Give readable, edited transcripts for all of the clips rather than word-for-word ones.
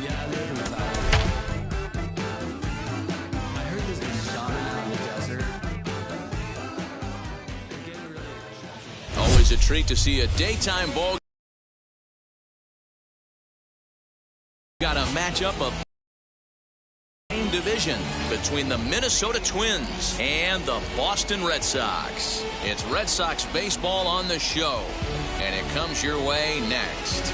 Yeah, I live in Cloud. I heard there's a shaman out in the desert. They're getting really Always a treat to see a daytime ball. Got a matchup of division between the Minnesota Twins and the Boston Red Sox. It's Red Sox baseball on the show, and it comes your way next.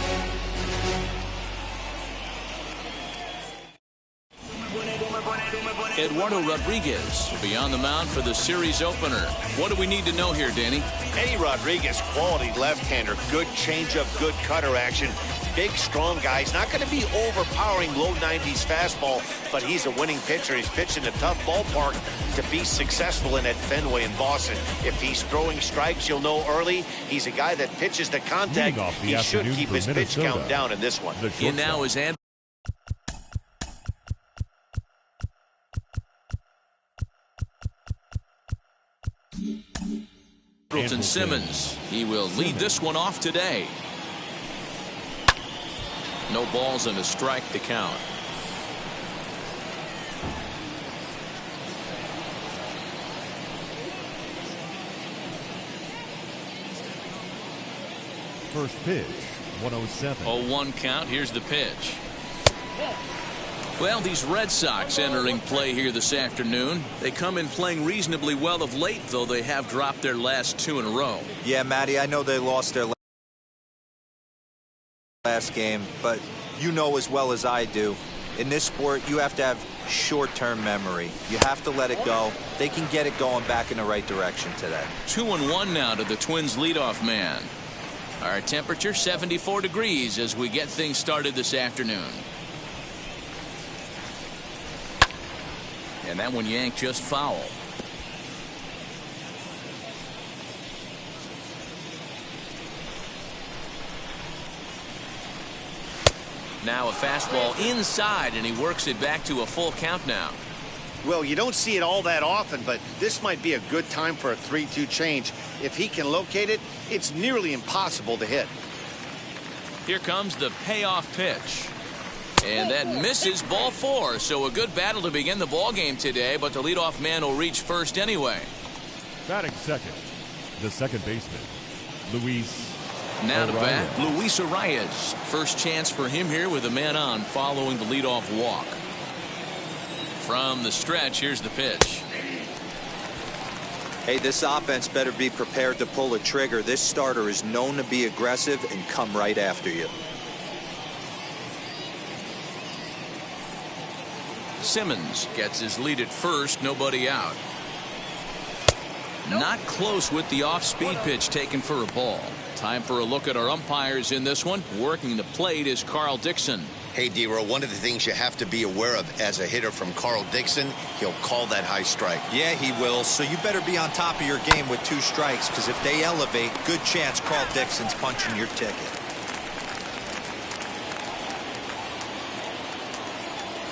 Eduardo Rodriguez will be on the mound for the series opener. What do we need to know here, Danny? Eddie Rodriguez, quality left-hander, good changeup, good cutter action. Big, strong guy. He's not going to be overpowering low 90s fastball, but he's a winning pitcher. He's pitching a tough ballpark to be successful in at Fenway in Boston. If he's throwing strikes, you'll know early. He's a guy that pitches the contact. He should keep his pitch count down in this one. In now is Andrelton Simmons. He will lead this one off today. No balls and a strike to count. First pitch, 107. 0-1 count. Here's the pitch. Well, these Red Sox entering play here this afternoon. They come in playing reasonably well of late, though they have dropped their last 2 in a row. Yeah, Matty, I know they lost their last game, but you know as well as I do, in this sport, you have to have short-term memory. You have to let it go. They can get it going back in the right direction today. 2-1 now to the Twins leadoff man. Our temperature 74 degrees as we get things started this afternoon. And that one yanked just foul. Now a fastball inside, and he works it back to a full count now. Well, you don't see it all that often, but this might be a good time for a 3-2 change. If he can locate it, it's nearly impossible to hit. Here comes the payoff pitch. And that misses, ball 4. So a good battle to begin the ball game today, but the leadoff man will reach first anyway. Batting second, the second baseman, Luis Now to Arraez. bat, Luis Arraez. First chance for him here with a man on following the leadoff walk. From the stretch, here's the pitch. Hey, this offense better be prepared to pull a trigger. This starter is known to be aggressive and come right after you. Simmons gets his lead at first, nobody out. Not close with the off-speed pitch taken for a ball. Time for a look at our umpires in this one. Working the plate is Carl Dixon. Hey, D-Row, one of the things you have to be aware of as a hitter from Carl Dixon, he'll call that high strike. Yeah, he will. So you better be on top of your game with 2 strikes, because if they elevate, good chance Carl Dixon's punching your ticket.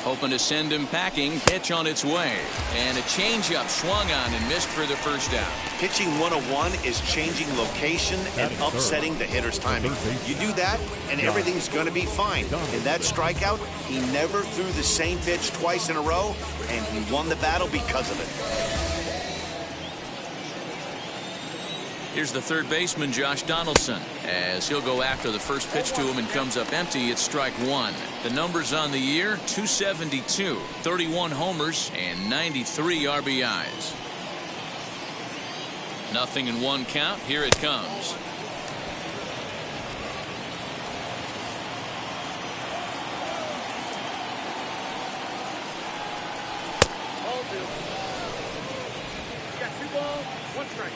Hoping to send him packing. Pitch on its way. And a changeup swung on and missed for the first out. Pitching 101 is changing location and upsetting the hitter's timing. You do that, and everything's going to be fine. In that strikeout, he never threw the same pitch twice in a row, and he won the battle because of it. Here's the third baseman, Josh Donaldson, as he'll go after the first pitch to him and comes up empty. It's strike 1. The numbers on the year, 272, 31 homers, and 93 RBIs. 0-1 count. Here it comes. You got 2 balls, 1 strike.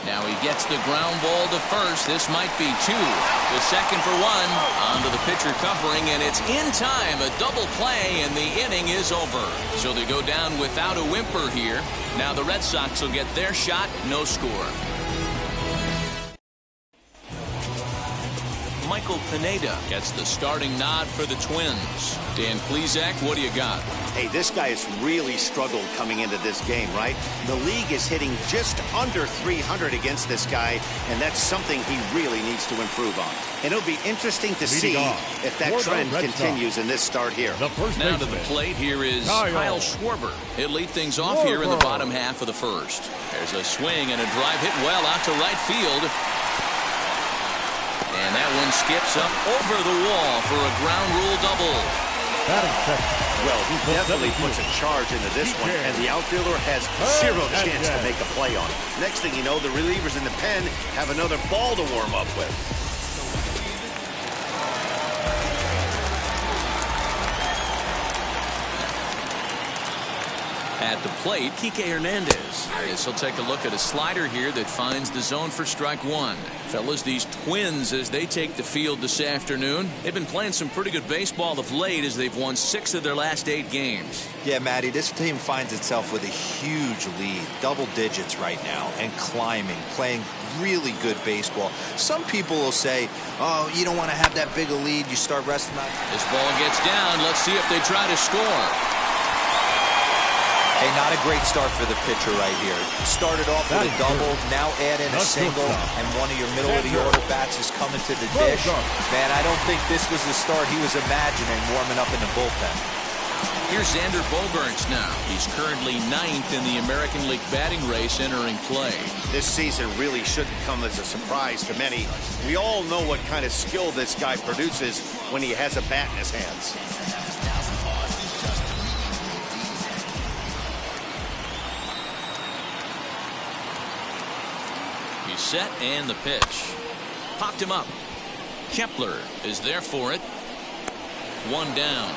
Now he gets the ground ball to first. This might be 2. The second for 1. Onto the pitcher covering, and it's in time. A double play, and the inning is over. So they go down without a whimper here. Now the Red Sox will get their shot. No score. Mike Michael Pineda gets the starting nod for the Twins. Dan Plesac, what do you got? Hey, this guy has really struggled coming into this game, right? The league is hitting just under 300 against this guy, and that's something he really needs to improve on. And it'll be interesting to see if that trend continues in this start here. Now to the plate, here is Kyle Schwarber. He'll lead things off here in the bottom half of the first. There's a swing and a drive hit well out to right field. And that one skips up over the wall for a ground rule double. Well, he definitely puts a charge into this one, and the outfielder has zero chance to make a play on it. Next thing you know, the relievers in the pen have another ball to warm up with. At the plate, Kike Hernandez. Yes, he'll take a look at a slider here that finds the zone for strike one. Fellas, these Twins, as they take the field this afternoon, they've been playing some pretty good baseball of late as they've won 6 of their last 8 games. Yeah, Matty, this team finds itself with a huge lead, double digits right now, and climbing, playing really good baseball. Some people will say, oh, you don't want to have that big a lead, you start resting on. This ball gets down. Let's see if they try to score. Hey, not a great start for the pitcher right here. Started off with a double, now add in a single, and one of your middle-of-the-order bats is coming to the dish. Man, I don't think this was the start he was imagining warming up in the bullpen. Here's Xander Bogaerts now. He's currently 9th in the American League batting race entering play. This season really shouldn't come as a surprise to many. We all know what kind of skill this guy produces when he has a bat in his hands. Set and the pitch. Popped him up. Kepler is there for it. 1 down.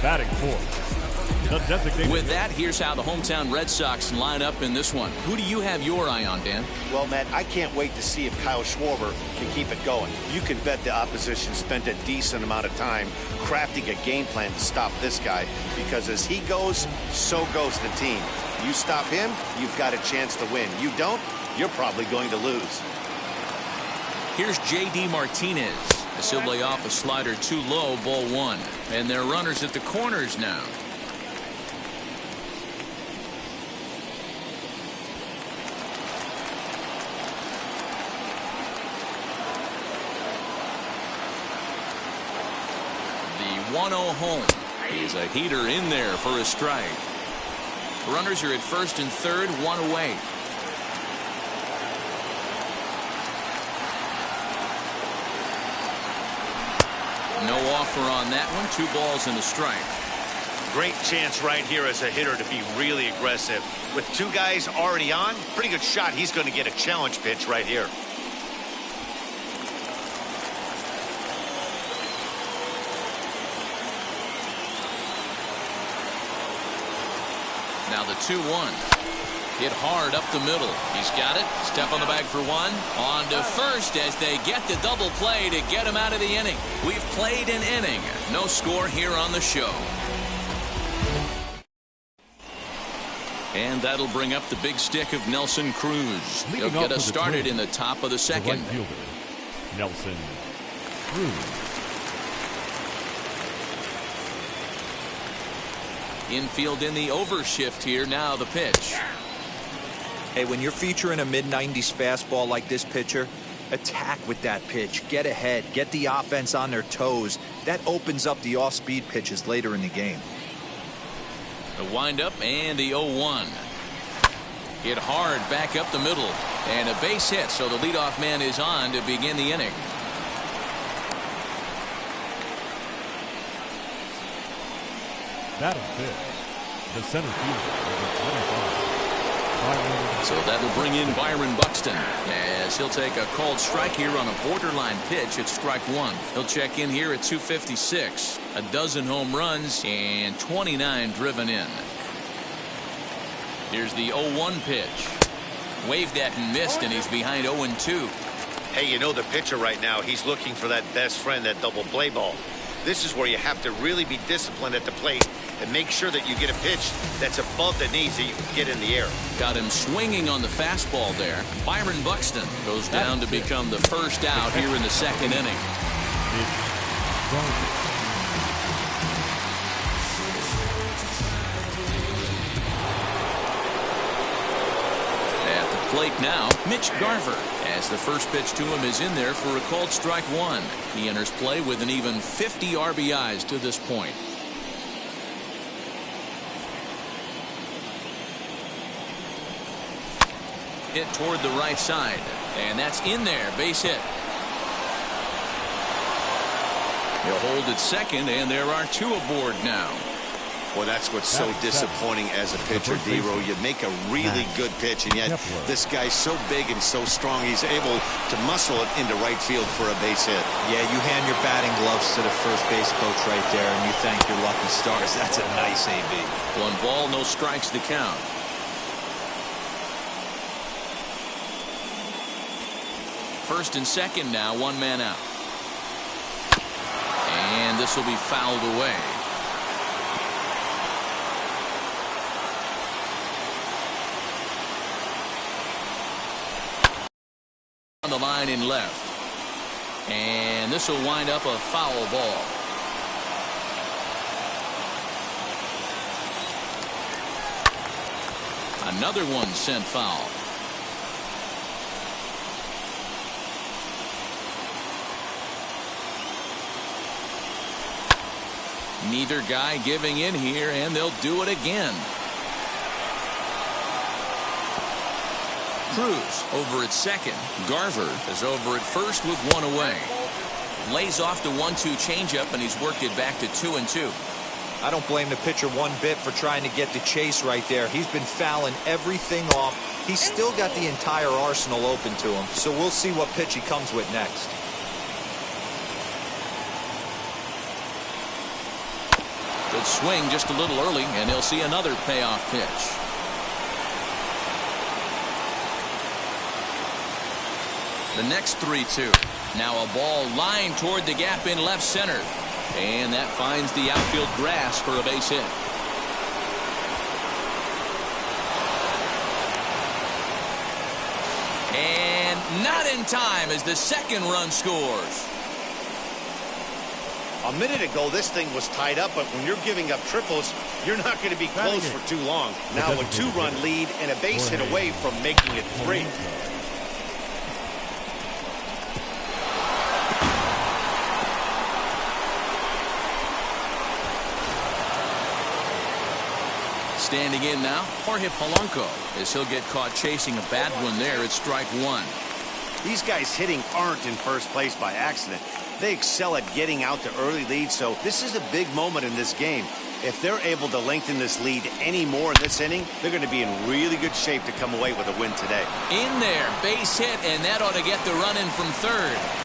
Batting fourth, the designated. With that, here's how the hometown Red Sox line up in this one. Who do you have your eye on, Dan? Well, Matt, I can't wait to see if Kyle Schwarber can keep it going. You can bet the opposition spent a decent amount of time crafting a game plan to stop this guy, because as he goes, so goes the team. You stop him, you've got a chance to win. You don't, you're probably going to lose. Here's J.D. Martinez as he'll lay off a slider too low, ball 1. And they're runners at the corners now. The 1-0 home. He's a heater in there for a strike. Runners are at first and third, 1 away. No offer on that one. 2 balls and a strike. Great chance right here as a hitter to be really aggressive. With 2 guys already on, pretty good shot. He's going to get a challenge pitch right here. Now the 2-1. Hit hard up the middle. He's got it. Step on the bag for 1. On to first as they get the double play to get him out of the inning. We've played an inning. No score here on the show. And that'll bring up the big stick of Nelson Cruz. He'll get us started in the top of the second. The right fielder, Nelson Cruz. Infield in the overshift here. Now the pitch. Hey, when you're featuring a mid-90s fastball like this pitcher, attack with that pitch. Get ahead. Get the offense on their toes. That opens up the off-speed pitches later in the game. The windup and the 0-1. Hit hard back up the middle. And a base hit, so the leadoff man is on to begin the inning. Batting fifth, the center fielder, number 25, Byron. So that'll bring in Byron Buxton as he'll take a called strike here on a borderline pitch at strike 1. He'll check in here at 256. A dozen home runs and 29 driven in. Here's the 0-1 pitch. Waved at and missed, and he's behind 0-2. Hey, you know the pitcher right now, he's looking for that best friend, that double play ball. This is where you have to really be disciplined at the plate and make sure that you get a pitch that's above the knees that you can get in the air. Got him swinging on the fastball there. Byron Buxton goes down to become the first out here in the second inning. At the plate now, Mitch Garver, as the first pitch to him is in there for a called strike one. He enters play with an even 50 RBIs to this point. Hit toward the right side, and that's in there. Base hit. He'll hold at second, and there are two aboard now. Well, that's what's so disappointing as a pitcher, D-Row. You make a really good pitch, and yet this guy's so big and so strong, he's able to muscle it into right field for a base hit. Yeah, you hand your batting gloves to the first base coach right there, and you thank your lucky stars. That's a nice AB. 1 ball, no strikes to count. First and second now, 1 man out. And this will be fouled away. On the line in left. And this will wind up a foul ball. Another one sent foul. Neither guy giving in here, and they'll do it again. Cruz over at second. Garver is over at first with 1 away. Lays off the 1-2 changeup, and he's worked it back to 2-2. I don't blame the pitcher one bit for trying to get the chase right there. He's been fouling everything off. He's still got the entire arsenal open to him, so we'll see what pitch he comes with next. Good swing just a little early, and he'll see another payoff pitch. The next 3-2. Now a ball lined toward the gap in left center. And that finds the outfield grass for a base hit. And not in time as the second run scores. A minute ago, this thing was tied up, but when you're giving up triples, you're not going to be close for too long. Now a 2-run lead and a base hit away from making it 3. Standing in now, Jorge Polanco, as he'll get caught chasing a bad one there at strike 1. These guys hitting aren't in first place by accident. They excel at getting out to early leads, so this is a big moment in this game. If they're able to lengthen this lead any more in this inning, they're going to be in really good shape to come away with a win today. In there, base hit, and that ought to get the run in from third.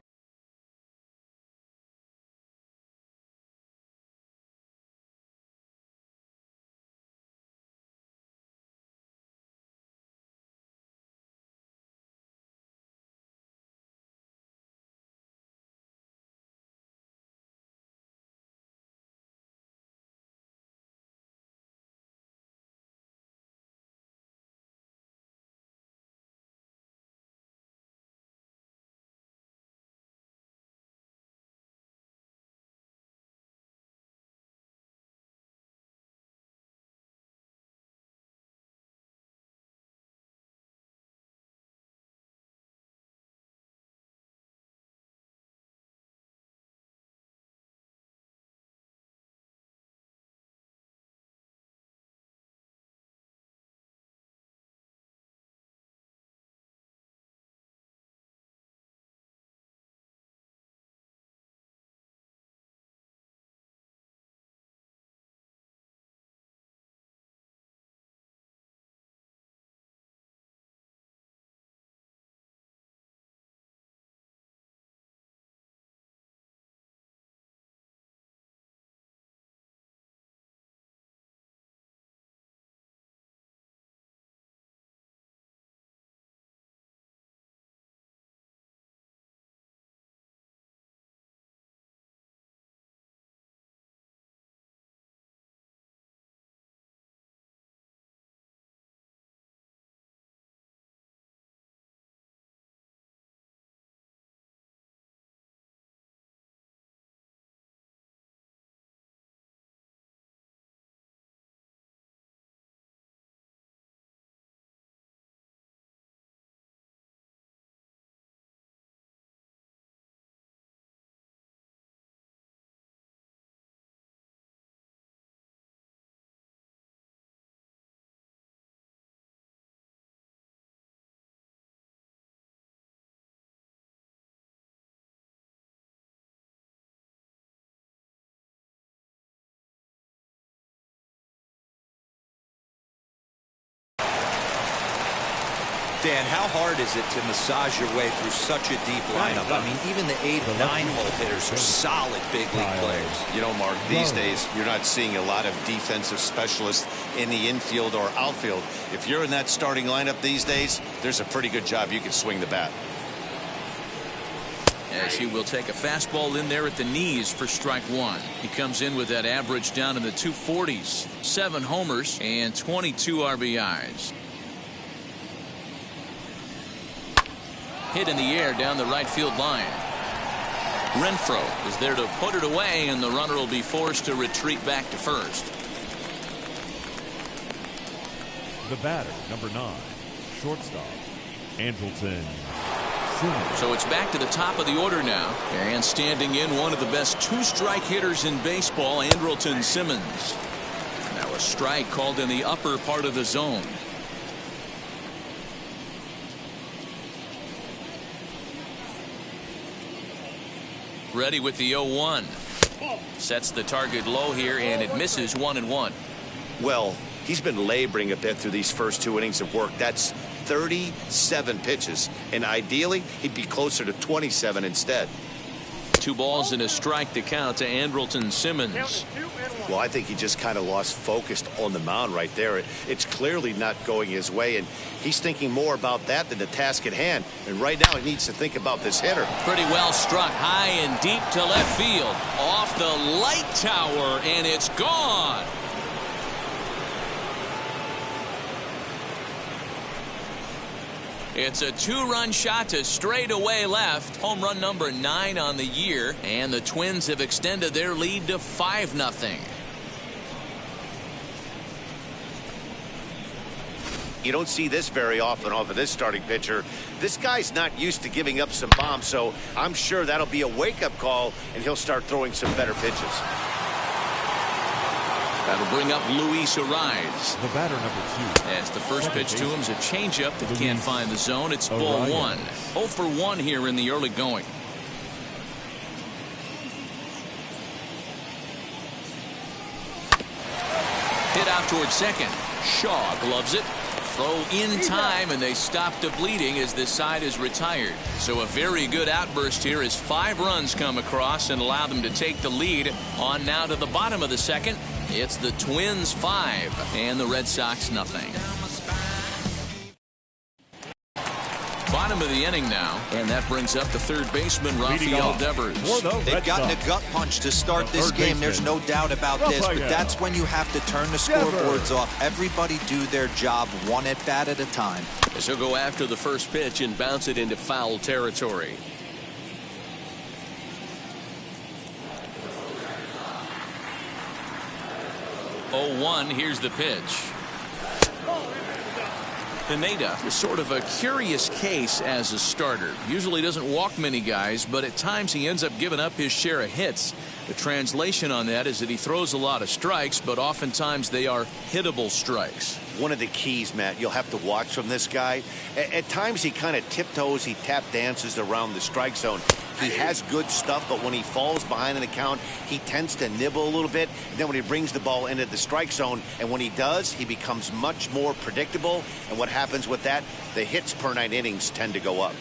Dan, how hard is it to massage your way through such a deep lineup? I mean, even the 8 and 9 hole hitters are solid big league players. You know, Mark, these days you're not seeing a lot of defensive specialists in the infield or outfield. If you're in that starting lineup these days, there's a pretty good job you can swing the bat. As he will take a fastball in there at the knees for strike one. He comes in with that average down in the 240s, 7 homers and 22 RBIs. Hit in the air down the right field line. Renfroe is there to put it away, and the runner will be forced to retreat back to first. The batter, number 9, shortstop, Andrelton. So it's back to the top of the order now, and standing in one of the best 2-strike hitters in baseball, Andrelton Simmons. Now a strike called in the upper part of the zone. Ready with the 0-1. Sets the target low here, and it misses 1-1. Well, he's been laboring a bit through these first 2 innings of work. That's 37 pitches, and ideally he'd be closer to 27 instead. 2 balls and a strike to count to Andrelton Simmons. Well, I think he just kind of lost focus on the mound right there. It's clearly not going his way, and he's thinking more about that than the task at hand. And right now he needs to think about this hitter. Pretty well struck high and deep to left field. Off the light tower, and it's gone. It's a 2-run shot to straightaway left. Home run number 9 on the year, and the Twins have extended their lead to 5-0. You don't see this very often off of this starting pitcher. This guy's not used to giving up some bombs, so I'm sure that'll be a wake-up call, and he'll start throwing some better pitches. That'll bring up Luis Arraez. The batter, number 2. As the first pitch to him is a changeup that can't find the zone. It's ball 1. 0 for 1 here in the early going. Hit out towards second. Shaw gloves it. Throw in time, and they stop the bleeding as this side is retired. So a very good outburst here as 5 runs come across and allow them to take the lead. On now to the bottom of the second. It's the Twins 5 and the Red Sox nothing. Bottom of the inning now, and that brings up the third baseman, Rafael Devers. They've gotten a gut punch to start this game. There's no doubt about this, but that's when you have to turn the scoreboards off. Everybody do their job 1 at-bat at a time. As he'll go after the first pitch and bounce it into foul territory. Oh, here's the pitch. Pineda is sort of a curious case as a starter. Usually doesn't walk many guys, but at times he ends up giving up his share of hits. The translation on that is that he throws a lot of strikes, but oftentimes they are hittable strikes. One of the keys, Matt, you'll have to watch from this guy. At times he kind of tiptoes, he tap dances around the strike zone. He has good stuff, but when he falls behind an account, he tends to nibble a little bit. And then when he brings the ball into the strike zone, and when he does, he becomes much more predictable. And what happens with that? The hits per 9 innings tend to go up.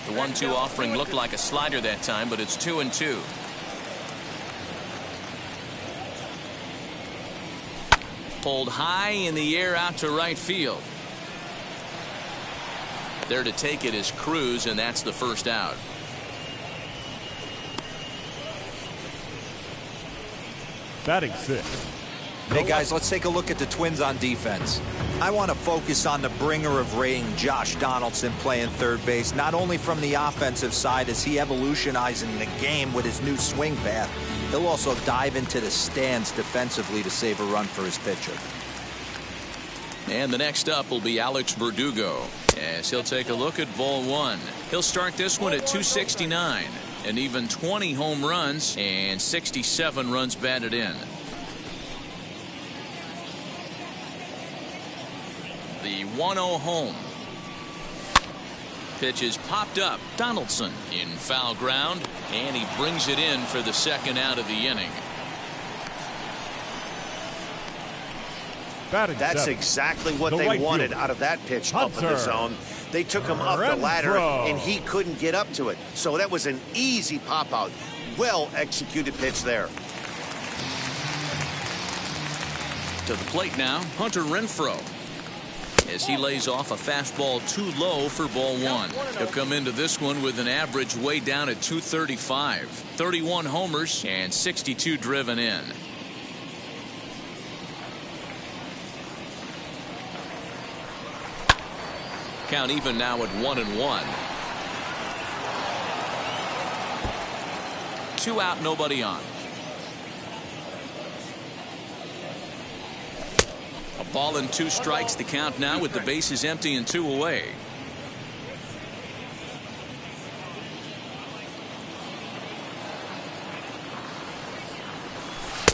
The 1-2 offering looked like a slider that time, but it's 2-2. Pulled high in the air out to right field. There to take it is Cruz, and that's the first out. Batting 6. Hey guys, let's take a look at the Twins on defense. I want to focus on the bringer of rain, Josh Donaldson, playing third base, not only from the offensive side as he evolutionizing the game with his new swing path, he'll also dive into the stands defensively to save a run for his pitcher. And the next up will be Alex Verdugo, as he'll take a look at ball 1. He'll start this one at 269, and even 20 home runs and 67 runs batted in. The 1-0 home. Pitch is popped up. Donaldson in foul ground, and he brings it in for the second out of the inning. Batting That's seventh, exactly what the they right wanted fielder, out of that pitch up in the Hunter zone. They took him up the ladder, Renfroe. and he couldn't get up to it. So that was an easy pop-out. Well-executed pitch there. To the plate now, Hunter Renfroe. As he lays off a fastball too low for ball one. He'll come into this one with an average way down at 235. 31 homers and 62 driven in. Count even now at 1-1. 2 out, nobody on. A ball and 2 strikes, the count now with the bases empty and 2 away.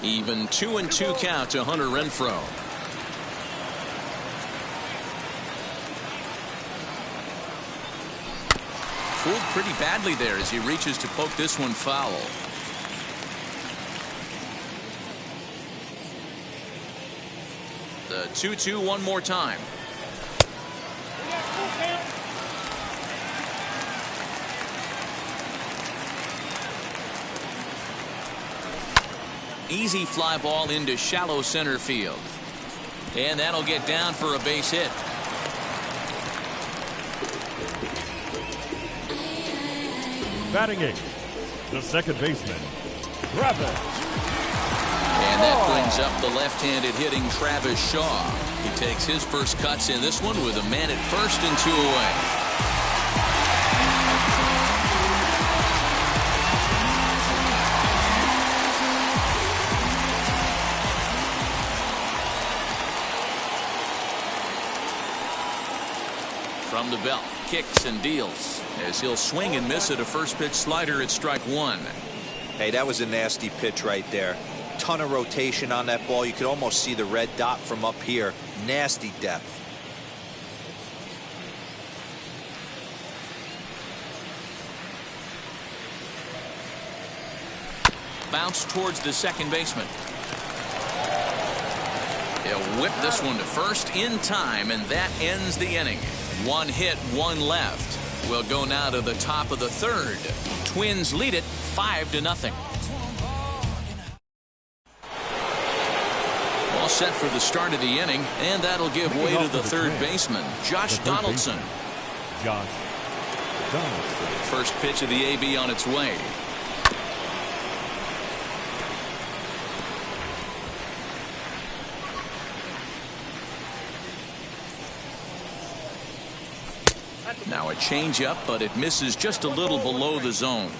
Even 2-2 count to Hunter Renfroe. Fooled pretty badly there as he reaches to poke this one foul. The 2-2 one more time. Easy fly ball into shallow center field. And that'll get down for a base hit. Batting eighth, the second baseman, Travis. And that brings up the left-handed hitting Travis Shaw. He takes his first cuts in this one with a man at first and 2 away. From the belt, kicks and deals as he'll swing and miss at a first pitch slider at strike 1. Hey, that was a nasty pitch right there. Ton of rotation on that ball. You could almost see the red dot from up here. Nasty depth. Bounce towards the second baseman. He'll whip this one to first in time, and that ends the inning. 1 hit, 1 left. We'll go now to the top of the third. Twins lead it 5-0. All set for the start of the inning, and that'll give way to the third baseman, Josh Donaldson. Josh Donaldson. First pitch of the AB on its way. Now a changeup, but it misses just a little below the zone.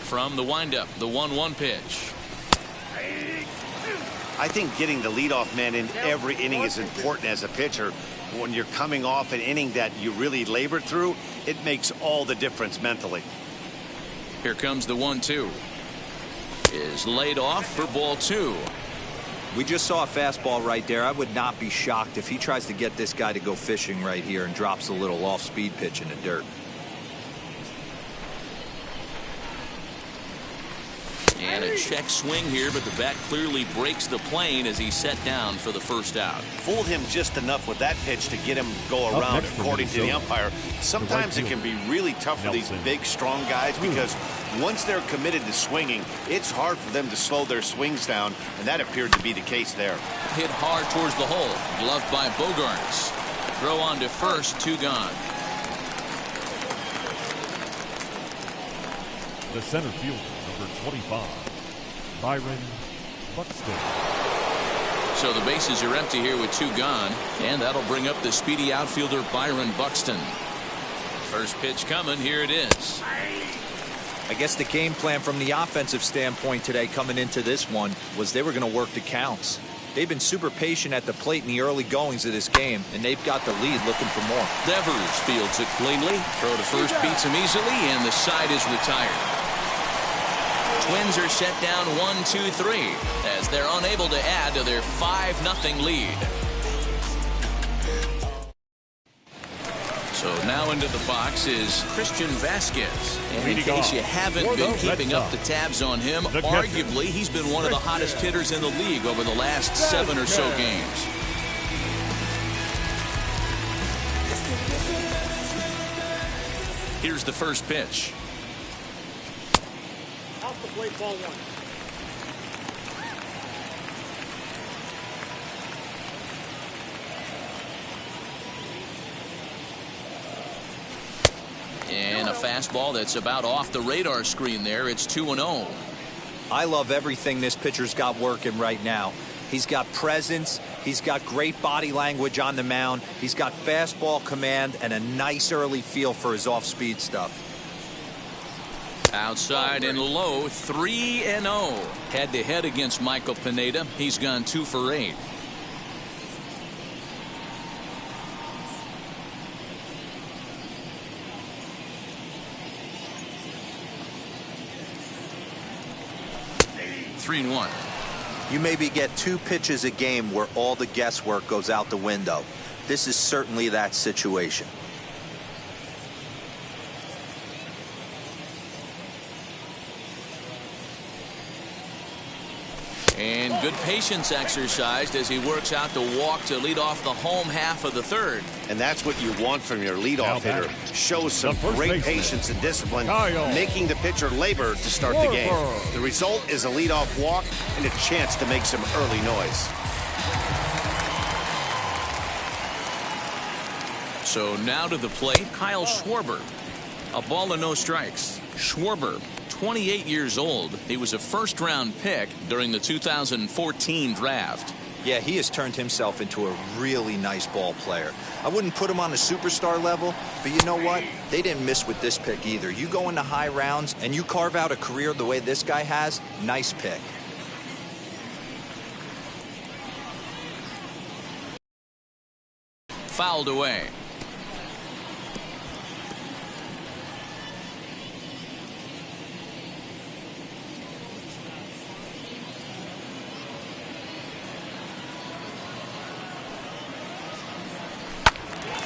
From the windup, the 1-1 pitch. I think getting the leadoff man in every inning is important as a pitcher. When you're coming off an inning that you really labored through, it makes all the difference mentally. Here comes the 1-2. Is laid off for ball 2. We just saw a fastball right there. I would not be shocked if he tries to get this guy to go fishing right here and drops a little off-speed pitch in the dirt. And a check swing here, but the bat clearly breaks the plane as he's set down for the first out. Fooled him just enough with that pitch to get him go around, according to the umpire. Sometimes it can be really tough for these big, strong guys because once they're committed to swinging, it's hard for them to slow their swings down, and that appeared to be the case there. Hit hard towards the hole. Gloved by Bogaerts. Throw on to first, 2 gone. The center fielder, number 25, Byron Buxton. So the bases are empty here with 2 gone, and that'll bring up the speedy outfielder Byron Buxton. First pitch coming, here it is. I guess the game plan from the offensive standpoint today coming into this one was they were going to work the counts. They've been super patient at the plate in the early goings of this game, and they've got the lead looking for more. Devers fields it cleanly. Throw to first beats him easily, and the side is retired. Twins are set down 1-2-3 as they're unable to add to their 5-0 lead. So So now into the box is Christian Vasquez. And in Leading case off you haven't for the been Red keeping up Sox, the tabs on him, the catcher, arguably he's been one of the hottest hitters in the league over the last 7 or so games. Here's the first pitch. Off the plate, ball 1. And a fastball that's about off the radar screen there. It's 2-0. I love everything this pitcher's got working right now. He's got presence. He's got great body language on the mound. He's got fastball command and a nice early feel for his off-speed stuff. Outside and low, 3-0. Head-to-head against Michael Pineda. He's gone 2 for 8. Three and 1. You maybe get 2 pitches a game where all the guesswork goes out the window. This is certainly that situation. And good patience exercised as he works out the walk to lead off the home half of the third. And that's what you want from your leadoff hitter. Shows some the first great baseman, patience and discipline, Kyle making the pitcher labor to start the game. Schwarber. The result is a leadoff walk and a chance to make some early noise. So now to the plate, Kyle Schwarber. A ball and no strikes. Schwarber, 28 years old. He was a first-round pick during the 2014 draft. Yeah, he has turned himself into a really nice ball player. I wouldn't put him on a superstar level, but you know what? They didn't miss with this pick either. You go into high rounds and you carve out a career the way this guy has, nice pick. Fouled away.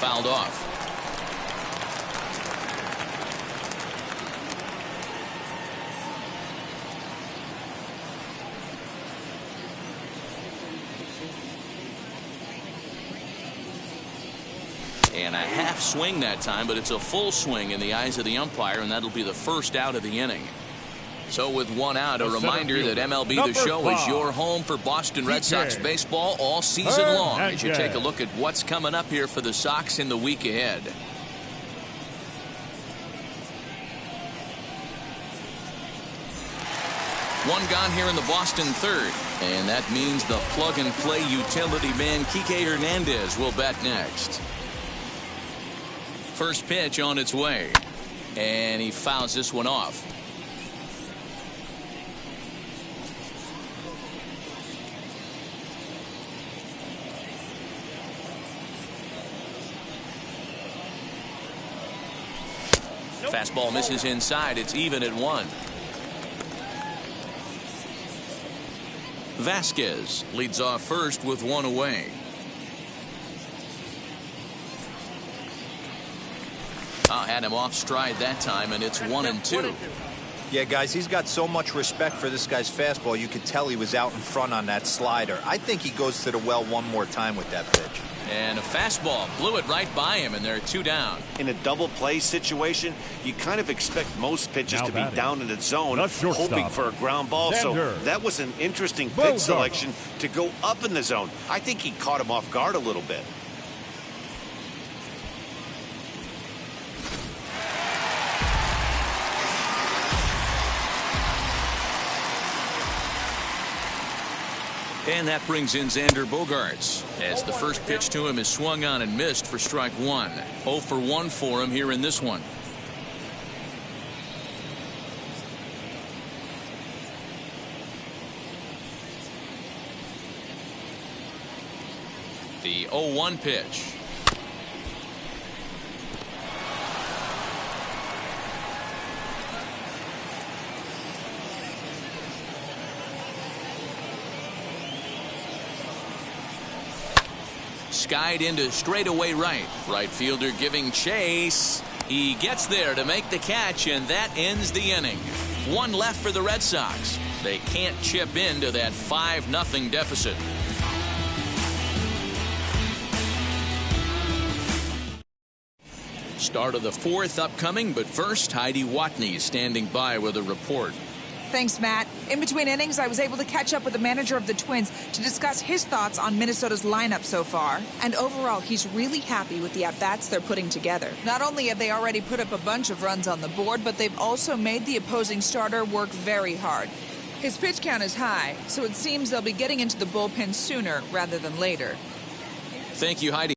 Fouled off. And a half swing that time, but it's a full swing in the eyes of the umpire, and that'll be the first out of the inning. So with 1 out, a reminder that MLB The Show is your home for Boston Red Sox baseball all season long as you take a look at what's coming up here for the Sox in the week ahead. One gone here in the Boston third, and that means the plug-and-play utility man Kike Hernandez will bat next. First pitch on its way, and he fouls this one off. Fastball misses inside. It's even at 1. Vasquez leads off first with 1 away. Had him off stride that time, and it's 1-2. Yeah, guys, he's got so much respect for this guy's fastball. You could tell he was out in front on that slider. I think he goes to the well one more time with that pitch. And a fastball blew it right by him, and they're 2 down. In a double play situation, you kind of expect most pitches Now to be batting, down in the zone, the shortstop, hoping for a ground ball. Xander So that was an interesting pitch Bogaerts. selection to go up in the zone. I think he caught him off guard a little bit. And that brings in Xander Bogaerts as the first pitch to him is swung on and missed for strike 1. 0 for 1 for him here in this one. The 0-1 pitch. skied into straightaway right. Right fielder giving chase. He gets there to make the catch, and that ends the inning. One left for the Red Sox. They can't chip into that 5-0 deficit. Start of the fourth upcoming, but first, Heidi Watney standing by with a report. Thanks, Matt. In between innings, I was able to catch up with the manager of the Twins to discuss his thoughts on Minnesota's lineup so far. And overall, he's really happy with the at-bats they're putting together. Not only have they already put up a bunch of runs on the board, but they've also made the opposing starter work very hard. His pitch count is high, so it seems they'll be getting into the bullpen sooner rather than later. Thank you, Heidi.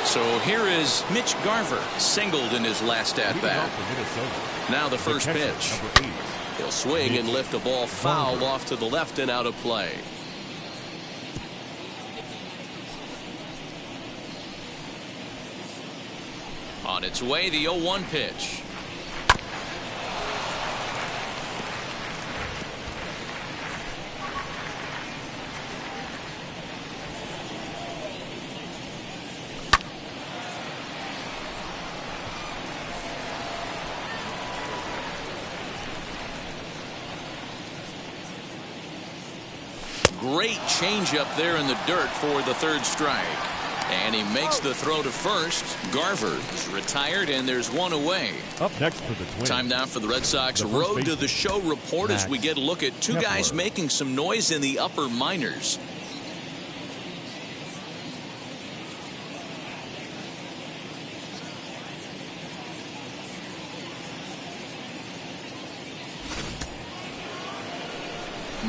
So here is Mitch Garver, singled in his last at-bat. Now the first pitch. He'll swing and lift a ball foul off to the left and out of play. On its way, the 0-1 pitch. Great changeup there in the dirt for the third strike. And he makes the throw to first. Garver is retired, and there's one away. Up next for the Twins. Time now for the Red Sox Road to the Show report as we get a look at two guys making some noise in the upper minors.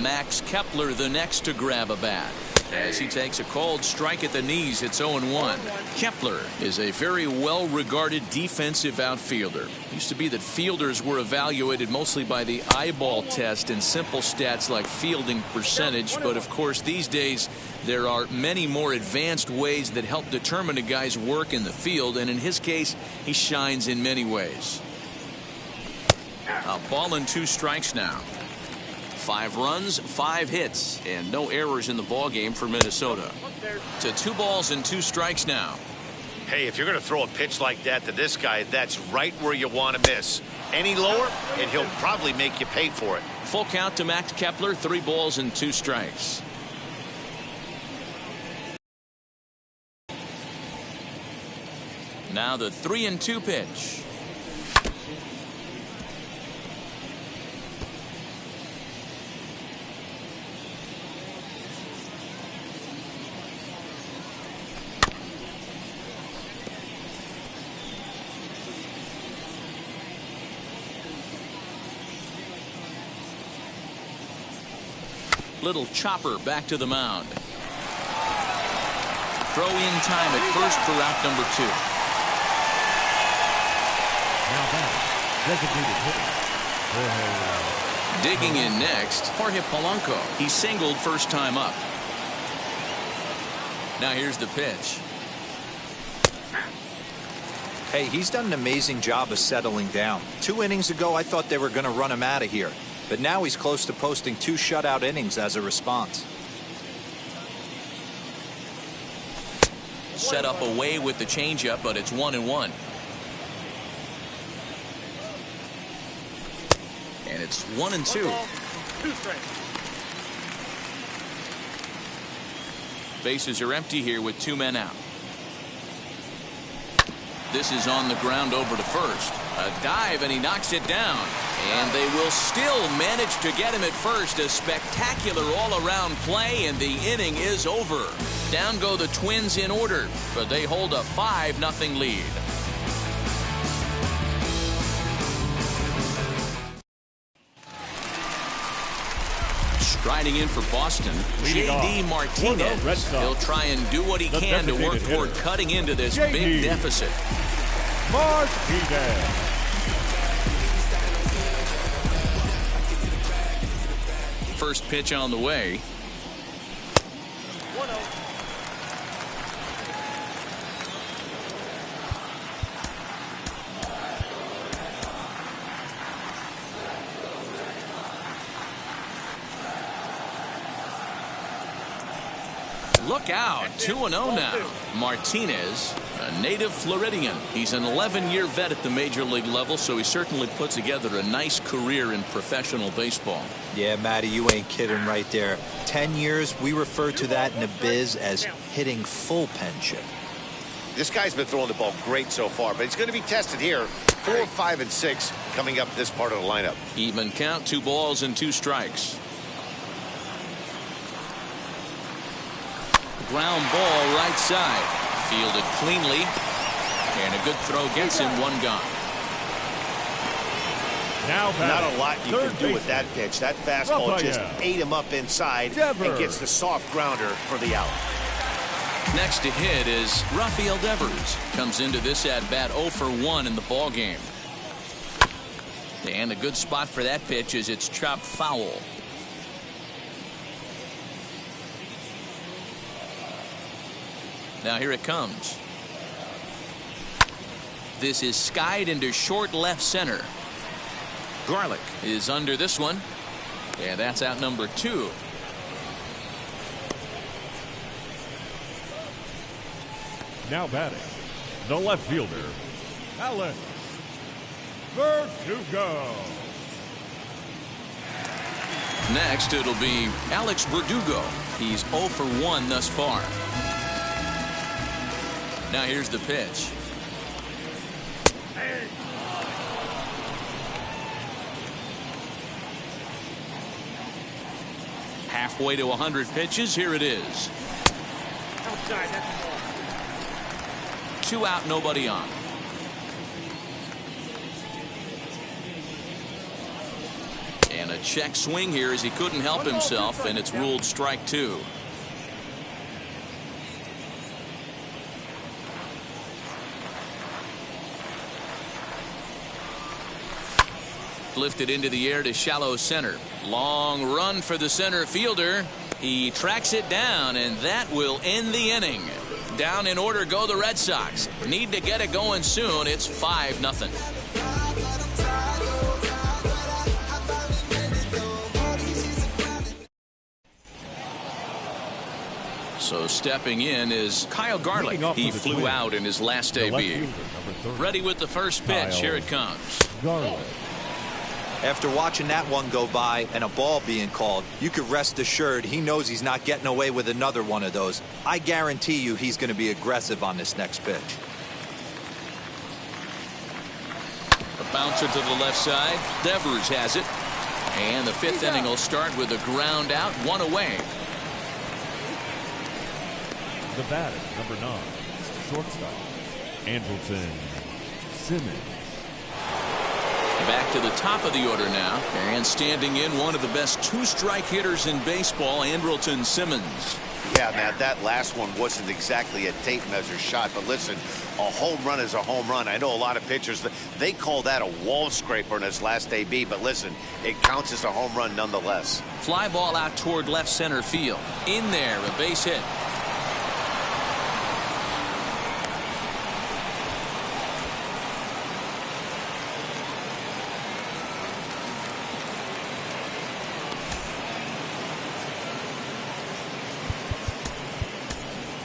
Max Kepler the next to grab a bat. As he takes a cold strike at the knees, it's 0-1. Kepler is a very well-regarded defensive outfielder. It used to be that fielders were evaluated mostly by the eyeball test and simple stats like fielding percentage, but of course these days there are many more advanced ways that help determine a guy's work in the field, and in his case he shines in many ways. A ball and 2 strikes now. 5 runs, 5 hits, and no errors in the ballgame for Minnesota. To 2 balls and 2 strikes now. Hey, if you're going to throw a pitch like that to this guy, that's right where you want to miss. Any lower, and he'll probably make you pay for it. Full count to Max Kepler, 3 balls and 2 strikes. Now the 3-2 pitch. Little chopper back to the mound. Throw in time at first for out number 2. Now back, designated hitter. Digging in next, Jorge Polanco. He singled first time up. Now here's the pitch. Hey, he's done an amazing job of settling down. 2 innings ago, I thought they were going to run him out of here. But now he's close to posting 2 shutout innings as a response. Set up away with the changeup, but it's 1-1. And it's 1-2. Bases are empty here with 2 men out. This is on the ground over to first. A dive, and he knocks it down. And they will still manage to get him at first. A spectacular all-around play, and the inning is over. Down go the Twins in order, but they hold a 5-0 lead. Striding in for Boston, J.D. Martinez. He'll try and do what he can to work toward cutting into this big deficit. Martinez. First pitch on the way. Look out, 2-0 now. Martinez, a native Floridian. He's an 11-year vet at the major league level, so he certainly put together a nice career in professional baseball. Yeah, Matty, you ain't kidding right there. 10 years, we refer to that in the biz as hitting full pension. This guy's been throwing the ball great so far, but he's going to be tested here. 4, 5, and 6 coming up this part of the lineup. Even count, 2 balls and 2 strikes. Ground ball right side. Fielded cleanly. And a good throw gets him, 1 gone. Now not a lot you can do with that pitch. That fastball just ate him up inside and gets the soft grounder for the out. Next to hit is Rafael Devers. Comes into this at-bat 0 for 1 in the ball game. And a good spot for that pitch is it's chopped foul. Now here it comes. This is skied into short left center. Garlick is under this one. And that's out number 2. Now batting, the left fielder, Alex Verdugo. Next, it'll be Alex Verdugo. He's 0 for 1 thus far. Now here's the pitch. Halfway to 100 pitches. Here it is. Outside, that's the ball. 2 out, nobody on. And a check swing here as he couldn't help himself, and it's ruled strike 2. Lifted into the air to shallow center. Long run for the center fielder. He tracks it down, and that will end the inning. Down in order go the Red Sox. Need to get it going soon. It's 5-0. So stepping in is Kyle Garlick. He flew out in his last debut. Ready with the first pitch. Here it comes. Garlick. After watching that one go by and a ball being called, you could rest assured he knows he's not getting away with another one of those. I guarantee you he's going to be aggressive on this next pitch. A bouncer to the left side. Devers has it. And the 5th inning will start with a ground out, 1 away. The batter, number 9, shortstop, Andrelton Simmons. Back to the top of the order now. And standing in, one of the best 2-strike hitters in baseball, Andrelton Simmons. Yeah, man, that last one wasn't exactly a tape measure shot, but listen, a home run is a home run. I know a lot of pitchers, they call that a wall scraper in his last AB, but listen, it counts as a home run nonetheless. Fly ball out toward left center field. In there, a base hit.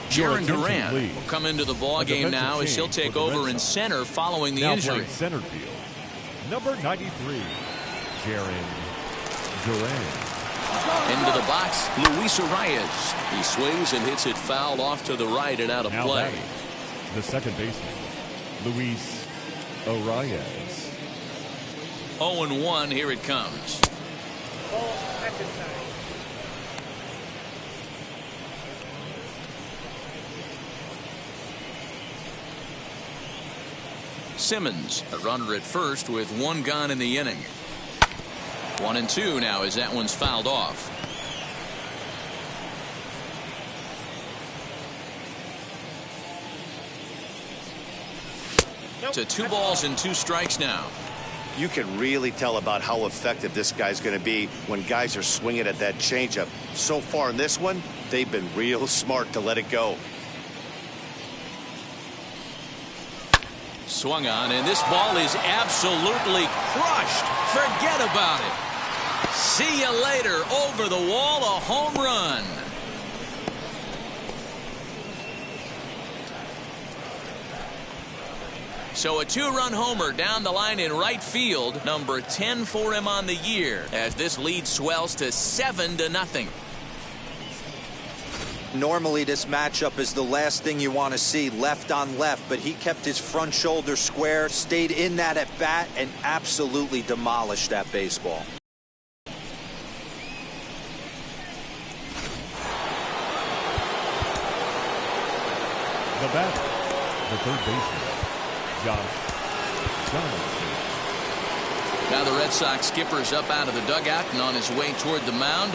Jarren Duran will come into the ball game now as he'll take over in center following the injury. Center field, number 93, Jarren Duran. Into the box, Luis Arias. He swings and hits it foul off to the right and out of play. Batting, the second baseman, Luis Arias. 0-1, here it comes. Ball, that's inside. Simmons, a runner at first with 1 gone in the inning. 1-2 now as that one's fouled off. To 2 balls and 2 strikes now. You can really tell about how effective this guy's going to be when guys are swinging at that changeup. So far in this one, they've been real smart to let it go. Swung on, and this ball is absolutely crushed. Forget about it. See you later. Over the wall, a home run. So a 2-run homer down the line in right field. Number 10 for him on the year as this lead swells to 7-0. Normally this matchup is the last thing you want to see, left on left, but he kept his front shoulder square, stayed in that at bat, and absolutely demolished that baseball. The batter, the third baseman, Josh Donaldson. Now the Red Sox skipper's up out of the dugout and on his way toward the mound.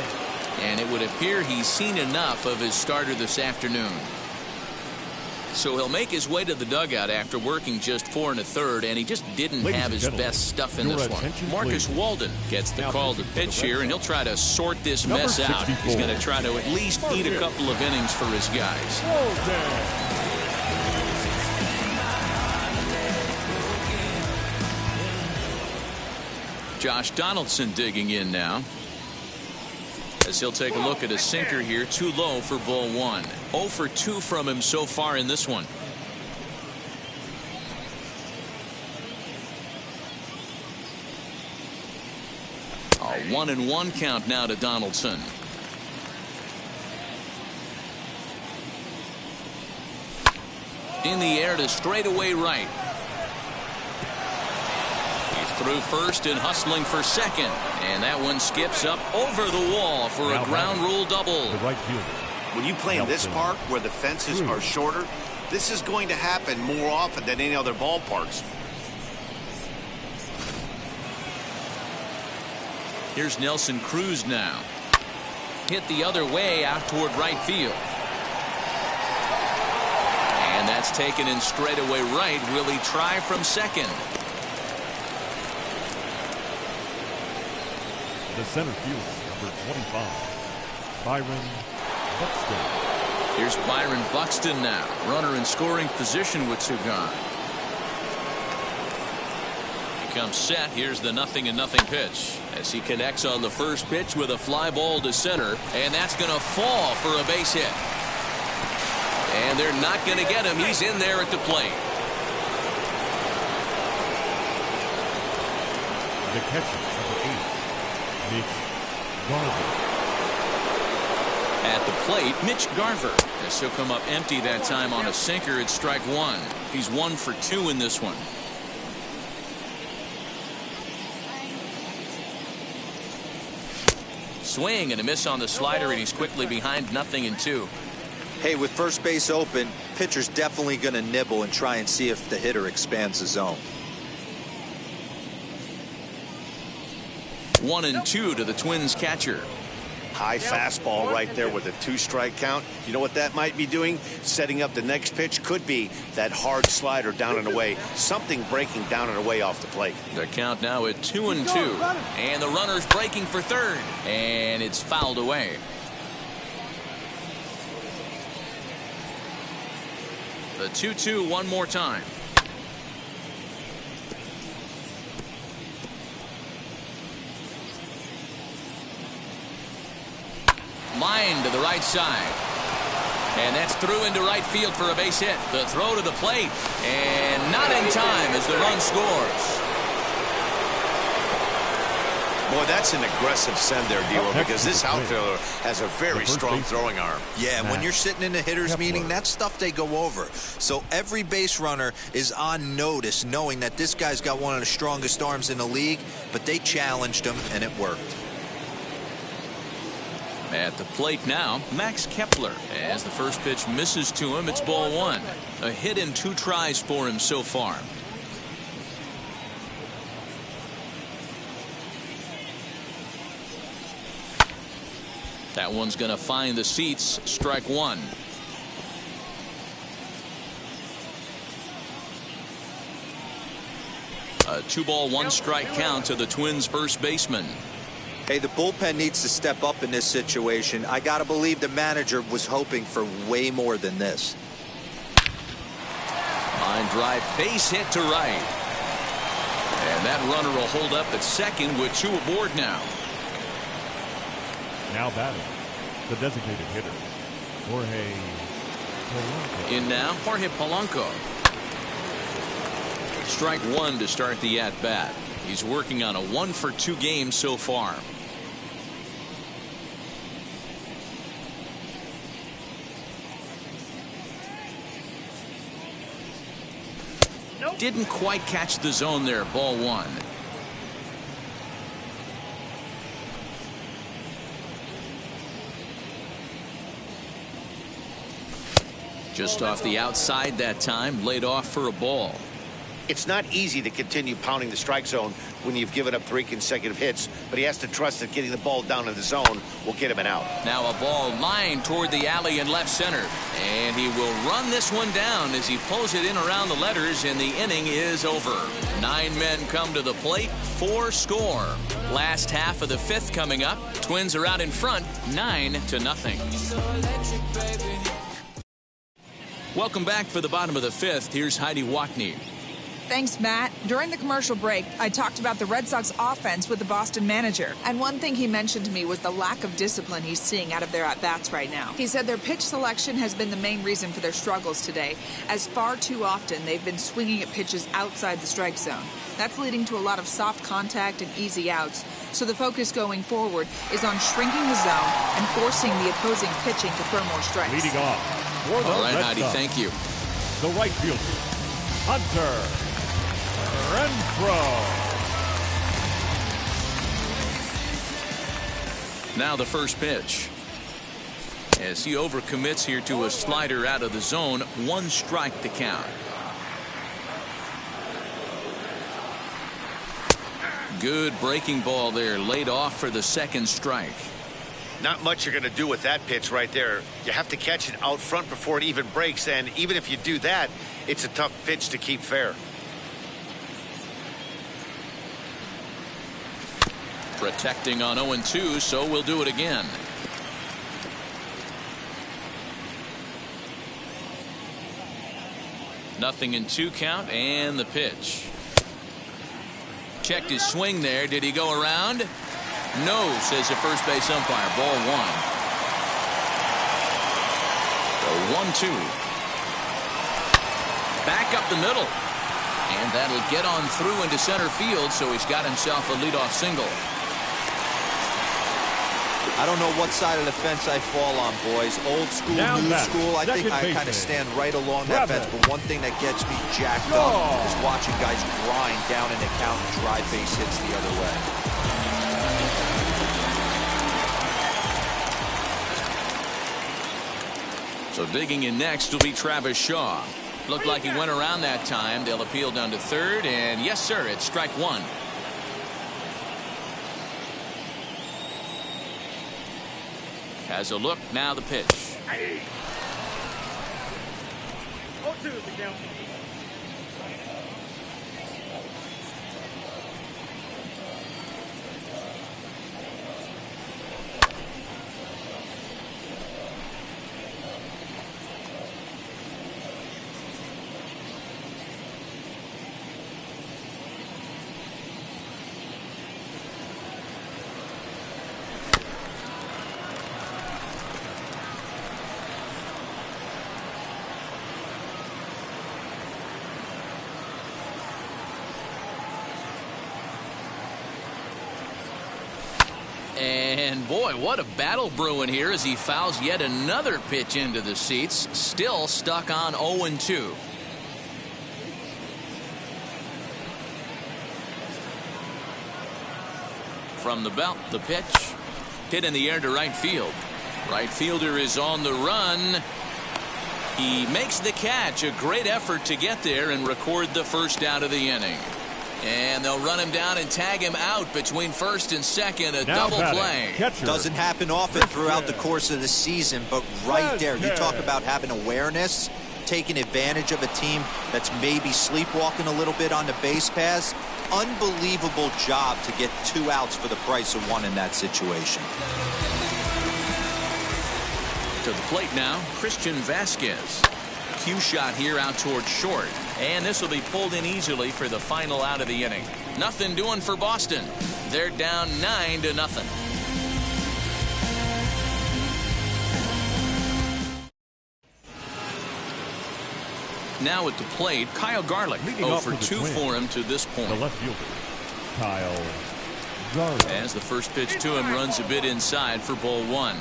And it would appear he's seen enough of his starter this afternoon. So he'll make his way to the dugout after working just 4 1/3, and he just didn't Ladies have and his gentlemen, best stuff in your this one. attention, Marcus please. Walden gets the Now call to pitching for the pitch Red here, and he'll Sox, try to sort this number mess out. He's 64. going to try to at least eat a couple of innings for his guys. Josh Donaldson digging in now, as he'll take a look at a sinker here, too low for ball 1. 0 for 2 from him so far in this one. A 1-1 count now to Donaldson. In the air to straightaway right. He's through first and hustling for second, and that one skips up over the wall for a Now ground rule double. The right fielder. When you play in this Nelson. park where the fences are shorter, this is going to happen more often than any other ballparks. Here's Nelson Cruz now. Hit the other way out toward right field. And that's taken in straightaway right. Will he try from second? The center fielder, number 25, Byron Buxton. Here's Byron Buxton now. Runner in scoring position with 2 gone. He comes set. Here's the 0-0 pitch as he connects on the first pitch with a fly ball to center, and that's going to fall for a base hit. And they're not going to get him. He's in there at the plate. The catcher, number 8, Mitch Garver. At the plate, Mitch Garver. As he'll come up empty that time on a sinker. It's strike 1. He's 1 for 2 in this one. Swing and a miss on the slider, and he's quickly behind 0-2. Hey, with first base open, pitcher's definitely going to nibble and try and see if the hitter expands the zone. 1-2 to the Twins catcher. High fastball right there with a 2-strike count. You know what that might be doing? Setting up the next pitch. Could be that hard slider down and away. Something breaking down and away off the plate. The count now at 2-2. And the runner's breaking for third. And it's fouled away. The 2-2 one more time. Line to the right side. And that's through into right field for a base hit. The throw to the plate. And not in time as the run scores. Boy, that's an aggressive send there, Dilo, because this outfielder has a very strong throwing arm. Yeah, when you're sitting in a hitter's meeting, that's stuff they go over. So every base runner is on notice, knowing that this guy's got one of the strongest arms in the league, but they challenged him, and it worked. At the plate now, Max Kepler. As the first pitch misses to him, it's ball 1. A hit in 2 tries for him so far. That one's going to find the seats. Strike 1. A 2-ball, 1-strike count to the Twins' first baseman. Hey, the bullpen needs to step up in this situation. I got to believe the manager was hoping for way more than this. Line drive, base hit to right. And that runner will hold up at second with 2 aboard now. Now batting, the designated hitter, Jorge Polanco. In now, Jorge Polanco. Strike 1 to start the at-bat. He's working on a 1 for 2 game so far. Didn't quite catch the zone there. Ball 1. Just off the outside that time, laid off for a ball. It's not easy to continue pounding the strike zone when you've given up 3 consecutive hits, but he has to trust that getting the ball down in the zone will get him an out. Now a ball lined toward the alley in left center. And he will run this one down as he pulls it in around the letters, and the inning is over. 9 men come to the plate, 4 score. Last half of the 5th coming up. Twins are out in front, 9-0. Welcome back for the bottom of the 5th. Here's Heidi Watney. Thanks, Matt. During the commercial break, I talked about the Red Sox offense with the Boston manager. And one thing he mentioned to me was the lack of discipline he's seeing out of their at-bats right now. He said their pitch selection has been the main reason for their struggles today, as far too often they've been swinging at pitches outside the strike zone. That's leading to a lot of soft contact and easy outs. So the focus going forward is on shrinking the zone and forcing the opposing pitching to throw more strikes. Leading off for the All right, Red Heidi, Sox, thank you. the right fielder, Hunter Renfroe. Now the first pitch. As he overcommits here to a slider out of the zone, 1 strike to count. Good breaking ball there, laid off for the 2nd strike. Not much you're going to do with that pitch right there. You have to catch it out front before it even breaks, and even if you do that, it's a tough pitch to keep fair. Protecting on 0-2, so we'll do it again. Nothing in 2 count, and the pitch. Checked his swing there. Did he go around? No, says the first base umpire. Ball 1. So 1-2. Back up the middle. And that'll get on through into center field, so he's got himself a leadoff single. I don't know what side of the fence I fall on, boys. Old school, Down new back, school. I think I kind of stand right along that fence. But one thing that gets me jacked up is watching guys grind down in the count and drive base hits the other way. So digging in next will be Travis Shaw. Looked like he went around that time. They'll appeal down to 3rd, and yes, sir, it's strike 1. Has a look, now the pitch. 0-2 is the count. And boy, what a battle brewing here as he fouls yet another pitch into the seats. Still stuck on 0-2. From the belt, the pitch. Hit in the air to right field. Right fielder is on the run. He makes the catch. A great effort to get there and record the first out of the inning. And they'll run him down and tag him out between 1st and 2nd. A double play. Catcher. Doesn't happen often throughout the course of the season, but right there, you talk about having awareness, taking advantage of a team that's maybe sleepwalking a little bit on the base pass. Unbelievable job to get 2 outs for the price of 1 in that situation. To the plate now, Christian Vasquez. Cue shot here out toward short. And this will be pulled in easily for the final out of the inning. Nothing doing for Boston. They're down 9-0. Now at the plate, Kyle Garlick. Leading 0 off for for the 2 Twins, for him to this point. The left fielder, Kyle Garlick. As the first pitch to him runs a bit inside for ball 1.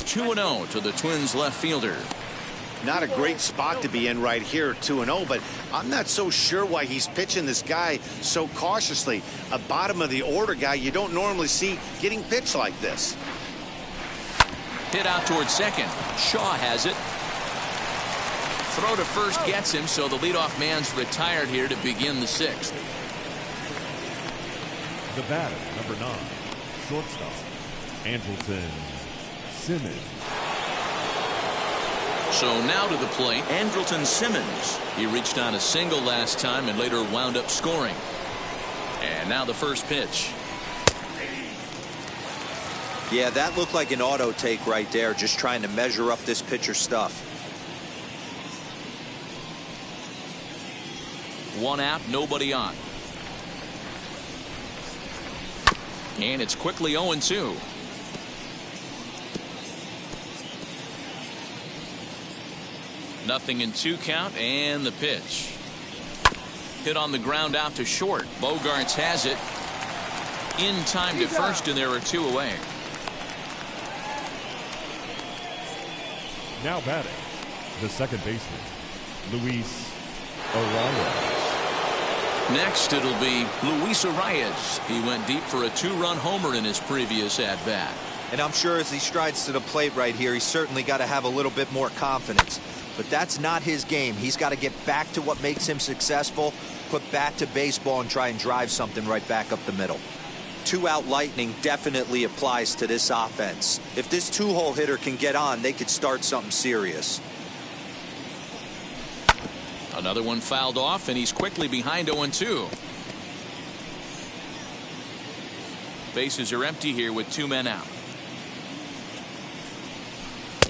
2-0 to the Twins left fielder. Not a great spot to be in right here, 2-0, but I'm not so sure why he's pitching this guy so cautiously. A bottom of the order guy you don't normally see getting pitched like this. Hit out toward second. Shaw has it. throw to first gets him, so the leadoff man's retired here to begin the 6th. The batter, number 9, shortstop, Andrelton Simmons. So now to the plate, Andrelton Simmons. He reached on a single last time and later wound up scoring. And now the first pitch. Yeah, that looked like an auto take right there, just trying to measure up this pitcher's stuff. One out, nobody on. And it's quickly 0-2. Nothing in 2 count, and the pitch. Hit on the ground out to short. Bogaerts has it. In time to first, and there are 2 away. Now batting, the second baseman, Luis Arias. Next, it'll be Luis Arias. He went deep for a 2-run homer in his previous at-bat. And I'm sure as he strides to the plate right here, he's certainly got to have a little bit more confidence. But that's not his game. He's got to get back to what makes him successful, put bat to baseball, and try and drive something right back up the middle. 2-out lightning definitely applies to this offense. If this 2-hole hitter can get on, they could start something serious. Another one fouled off, and he's quickly behind 0-2. Bases are empty here with 2 men out.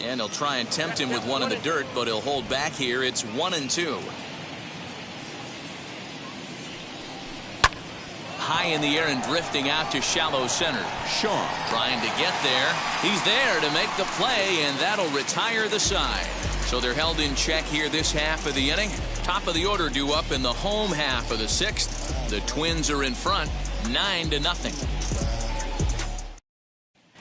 And he'll try and tempt him with one in the dirt, but he'll hold back here. It's 1-2. High in the air and drifting out to shallow center. Shaw trying to get there. He's there to make the play, and that'll retire the side. So they're held in check here this half of the inning. Top of the order due up in the home half of the 6th. The Twins are in front, 9-0.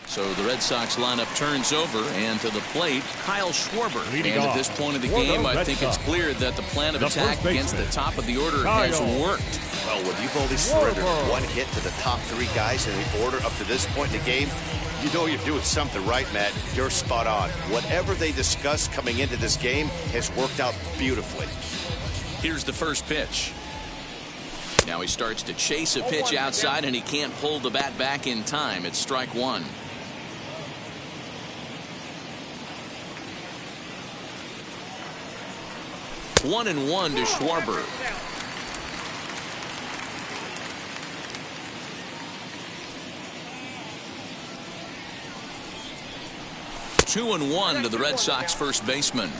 So the Red Sox lineup turns over, and to the plate, Kyle Schwarber. And at this point of the game, I think it's clear that the plan of attack against the top of the order has worked. Well, when you've only surrendered 1 hit to the top 3 guys in the order up to this point in the game, you know you're doing something right, Matt. You're spot on. Whatever they discussed coming into this game has worked out beautifully. Here's the first pitch. Now he starts to chase a pitch outside, and he can't pull the bat back in time. It's strike 1. One and 1 to Schwarber. Two and 1 to the Red Sox first baseman.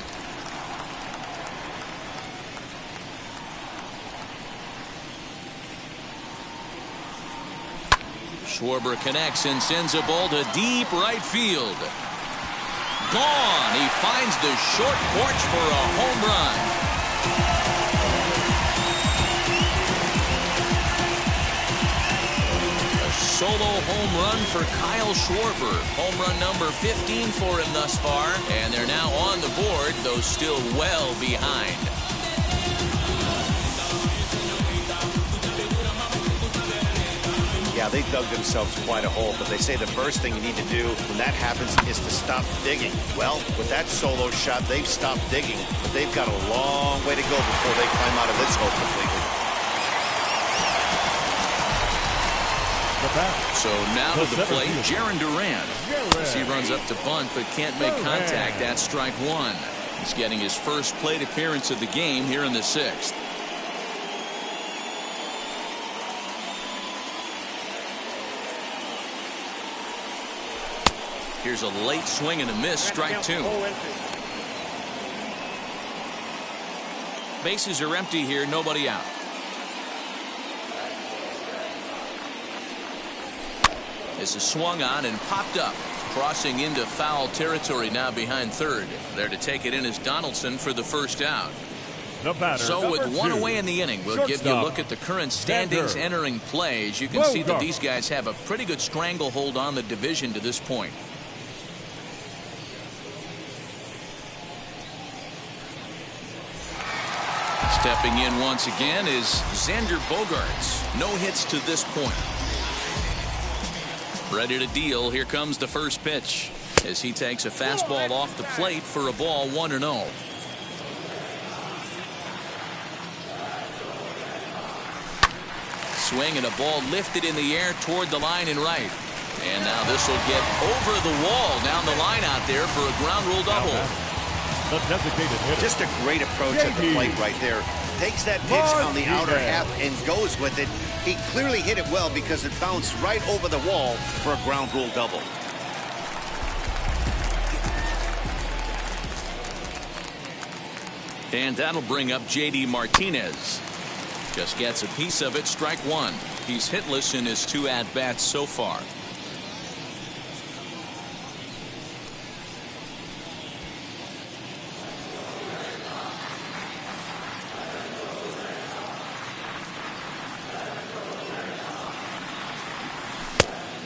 Schwarber connects and sends a ball to deep right field. Gone. He finds the short porch for a home run. A solo home run for Kyle Schwarber. Home run number 15 for him thus far. And they're now on the board, though still well behind. Yeah, they dug themselves quite a hole, but they say the first thing you need to do when that happens is to stop digging. Well, with that solo shot, they've stopped digging, but they've got a long way to go before they climb out of this hole completely. So now to the plate, Jarren Duran. As he runs up to bunt, but can't make contact. That's strike 1. He's getting his first plate appearance of the game here in the 6th. Here's a late swing and a miss, strike 2. Bases are empty here, nobody out. This is swung on and popped up, crossing into foul territory now behind third. There to take it in is Donaldson for the first out. The batter, so with 1 2, away in the inning, we'll give you a look at the current standings entering play. As you can see that these guys have a pretty good stranglehold on the division to this point. Stepping in once again is Xander Bogaerts. No hits to this point. Ready to deal. Here comes the first pitch as he takes a fastball off the plate for a ball 1-0. swing and a ball lifted in the air toward the line and right. And now this will get over the wall down the line out there for a ground rule double. The designated hitter. Just a great approach at the plate right there. Takes that pitch on the outer half and goes with it. He clearly hit it well because it bounced right over the wall for a ground rule double. And that'll bring up J.D. Martinez. Just gets a piece of it, strike one. He's hitless in his 2 at-bats so far.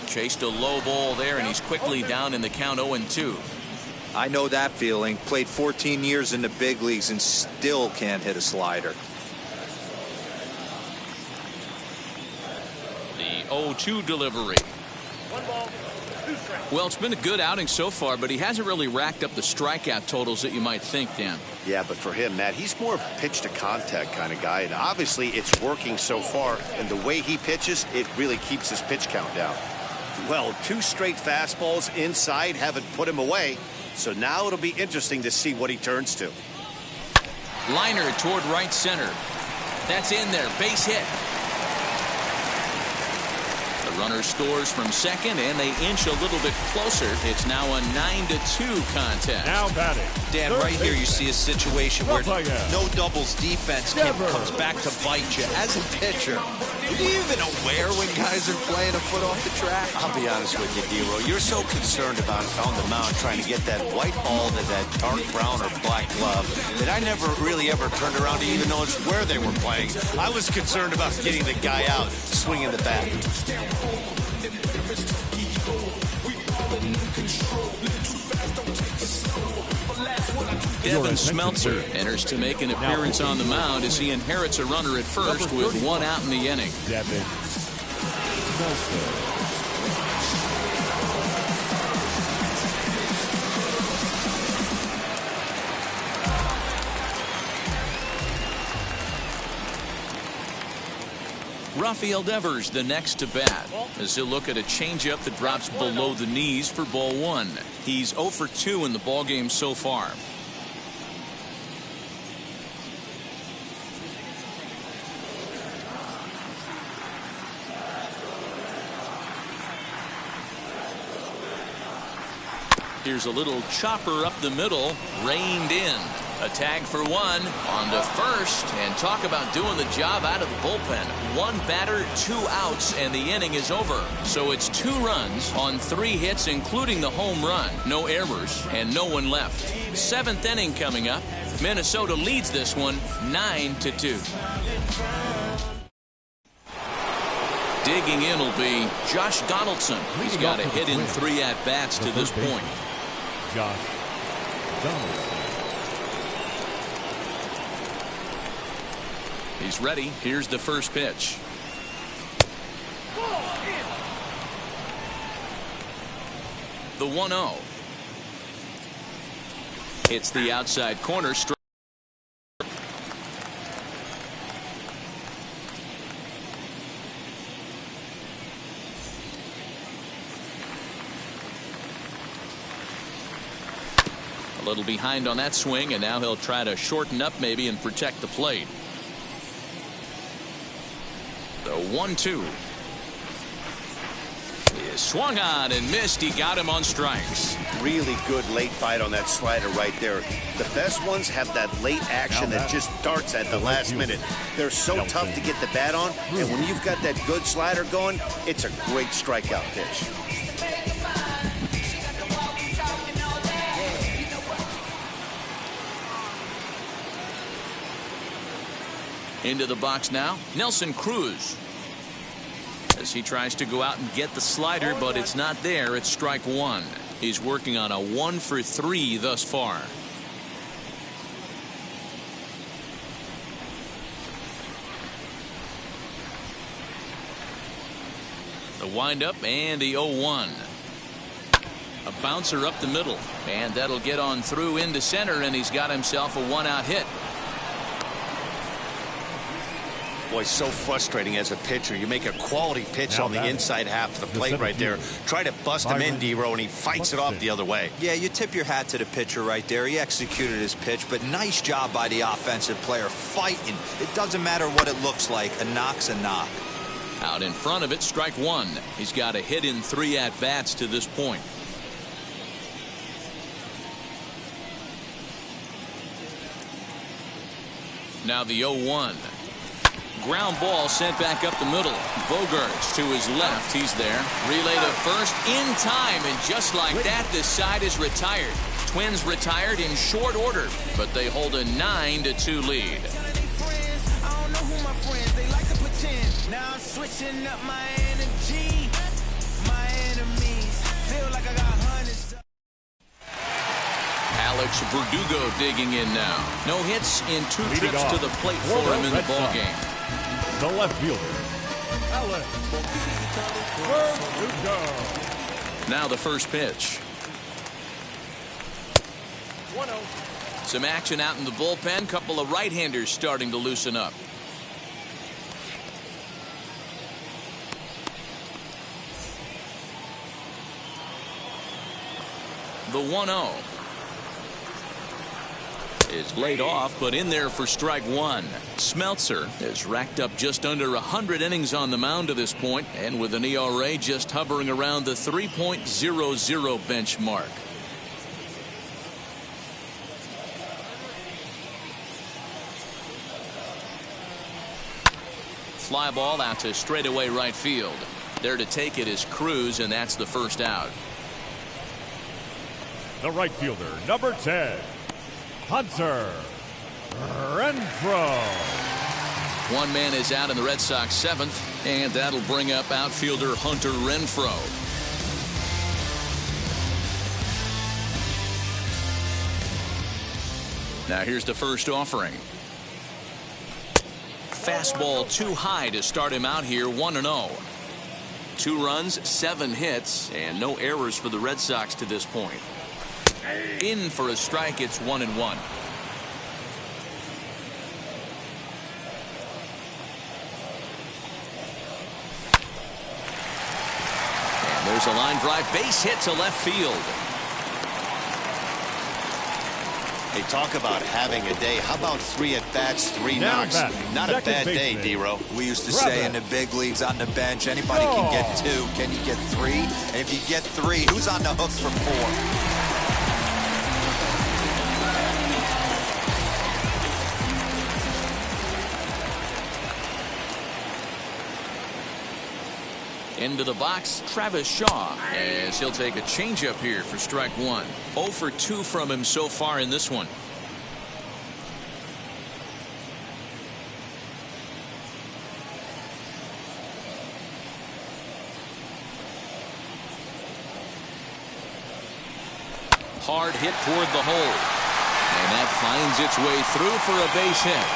Chased a low ball there, and he's quickly down in the count 0-2. I know that feeling. Played 14 years in the big leagues and still can't hit a slider. The 0-2 delivery. 1 ball, 2 strikes. Well, it's been a good outing so far, but he hasn't really racked up the strikeout totals that you might think, Dan. Yeah, but for him, Matt, he's more of a pitch-to-contact kind of guy, and obviously it's working so far, and the way he pitches, it really keeps his pitch count down. Well, 2 straight fastballs inside haven't put him away, so now it'll be interesting to see what he turns to. Liner toward right center. That's in there, base hit. The runner scores from second, and they inch a little bit closer. It's now a 9-2 contest. Now batting. Dan, right here you see a situation where no doubles defense comes back to bite you. As a pitcher, are you even aware when guys are playing a foot off the track? I'll be honest with you, D-Row. You're so concerned about on the mound trying to get that white ball to that dark brown or black glove that I never really ever turned around to even notice where they were playing. I was concerned about getting the guy out swinging the bat. Devin Smeltzer enters to make an appearance on the mound as he inherits a runner at first with 1 out in the inning. Devin Smeltzer. Rafael Devers the next to bat as he'll look at a changeup that drops below the knees for ball 1. He's 0 for 2 in the ballgame so far. Here's a little chopper up the middle, reined in. A tag for 1 on to first, and talk about doing the job out of the bullpen. 1 batter, 2 outs, and the inning is over. So it's 2 runs on 3 hits, including the home run. No errors and no one left. 7th inning coming up. Minnesota leads this one 9-2. Digging in will be Josh Donaldson. He's got a hit in 3 at-bats to this point. Josh Donaldson. He's ready. Here's the first pitch. The 1-0. Hits the outside corner. A little behind on that swing, and now he'll try to shorten up maybe and protect the plate. The 1-2 is swung on and missed. He got him on strikes. Really good late bite on that slider right there. The best ones have that late action that just darts at the last minute. They're so tough to get the bat on, and when you've got that good slider going, it's a great strikeout pitch. Into the box now, Nelson Cruz. As he tries to go out and get the slider, but it's not there. It's strike 1. He's working on a 1 for 3 thus far. The windup and the 0-1. A bouncer up the middle, and that'll get on through into center, and he's got himself a 1-out hit. Boy, so frustrating as a pitcher. You make a quality pitch Now on the batting, inside half of the the plate center right there. fielder, Try to bust him in, Byron D-Row, and he fights it off the other way. Yeah, you tip your hat to the pitcher right there. He executed his pitch, but nice job by the offensive player fighting. It doesn't matter what it looks like. A knock's a knock. Out in front of it, strike one. He's got a hit in 3 at-bats to this point. Now the 0-1. Ground ball sent back up the middle. Bogaerts to his left. He's there. Relay to first in time, and just like that, this side is retired. Twins retired in short order, but they hold a 9-2 lead. Now I'm switching up my energy. My enemies feel like I got hundreds. Alex Verdugo digging in now. No hits in 2 Leading trips off to the plate for for the him in the Red Sox, ballgame. The left fielder, Alex Verdugo. Now the first pitch. 1-0. Some action out in the bullpen. Couple of right-handers starting to loosen up. The 1-0 is laid off, but in there for strike one. Smeltzer has racked up just under 100 innings on the mound to this point, and with an ERA just hovering around the 3.00 benchmark. Fly ball out to straightaway right field. There to take it is Cruz, and that's the first out. The right fielder, number 10, Hunter Renfroe. One man is out in the Red Sox 7th, and that'll bring up outfielder Hunter Renfroe. Now here's the first offering. Fastball too high to start him out here, 1-0. 2 runs, 7 hits, and no errors for the Red Sox to this point. In for a strike, it's 1-1. And there's a line drive, base hit to left field. They talk about having a day. How about 3 at-bats, 3 Now knocks? batting, Not a second bad day, baseman. D-Row. We used to say in the big leagues on the bench, anybody can get 2. Can you get 3? And if you get 3, who's on the hook for 4? Into the box, Travis Shaw, as he'll take a changeup here for strike one. 0 for 2 from him so far in this one. Hard hit toward the hole, and that finds its way through for a base hit.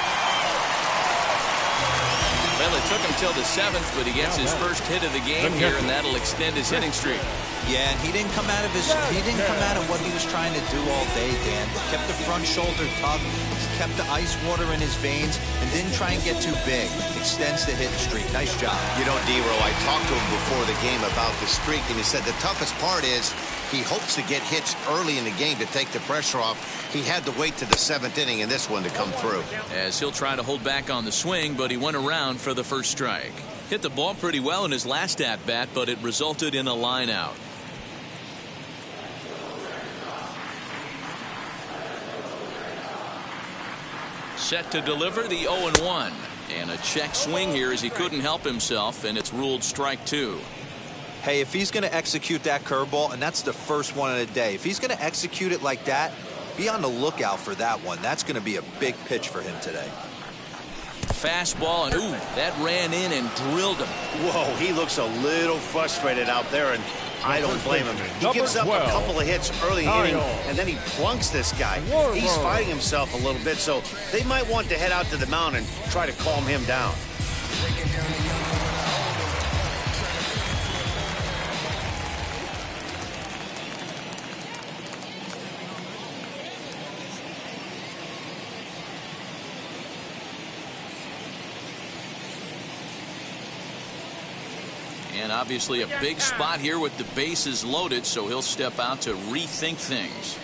Well, it took him till the 7th, but he gets his first hit of the game here, and that'll extend his hitting streak. Yeah, and he didn't come out of what he was trying to do all day, Dan. Kept the front shoulder tucked, kept the ice water in his veins, and didn't try and get too big. Extends the hitting streak. Nice job. You know, D-Row, I talked to him before the game about the streak, and he said the toughest part is he hopes to get hits early in the game to take the pressure off. He had to wait to the 7th inning in this one to come through. As he'll try to hold back on the swing, but he went around for the first strike. Hit the ball pretty well in his last at-bat, but it resulted in a line out. Set to deliver the 0-1. And a check swing here as he couldn't help himself, and it's ruled strike 2. Hey, if he's going to execute that curveball, and that's the first one of the day, if he's going to execute it like that, be on the lookout for that one. That's going to be a big pitch for him today. Fastball, and ooh, that ran in and drilled him. Whoa, he looks a little frustrated out there, and I don't blame him. He gives up a couple of hits early in the inning, and then he plunks this guy. He's fighting himself a little bit, so they might want to head out to the mound and try to calm him down. And obviously a big spot here with the bases loaded, so he'll step out to rethink things.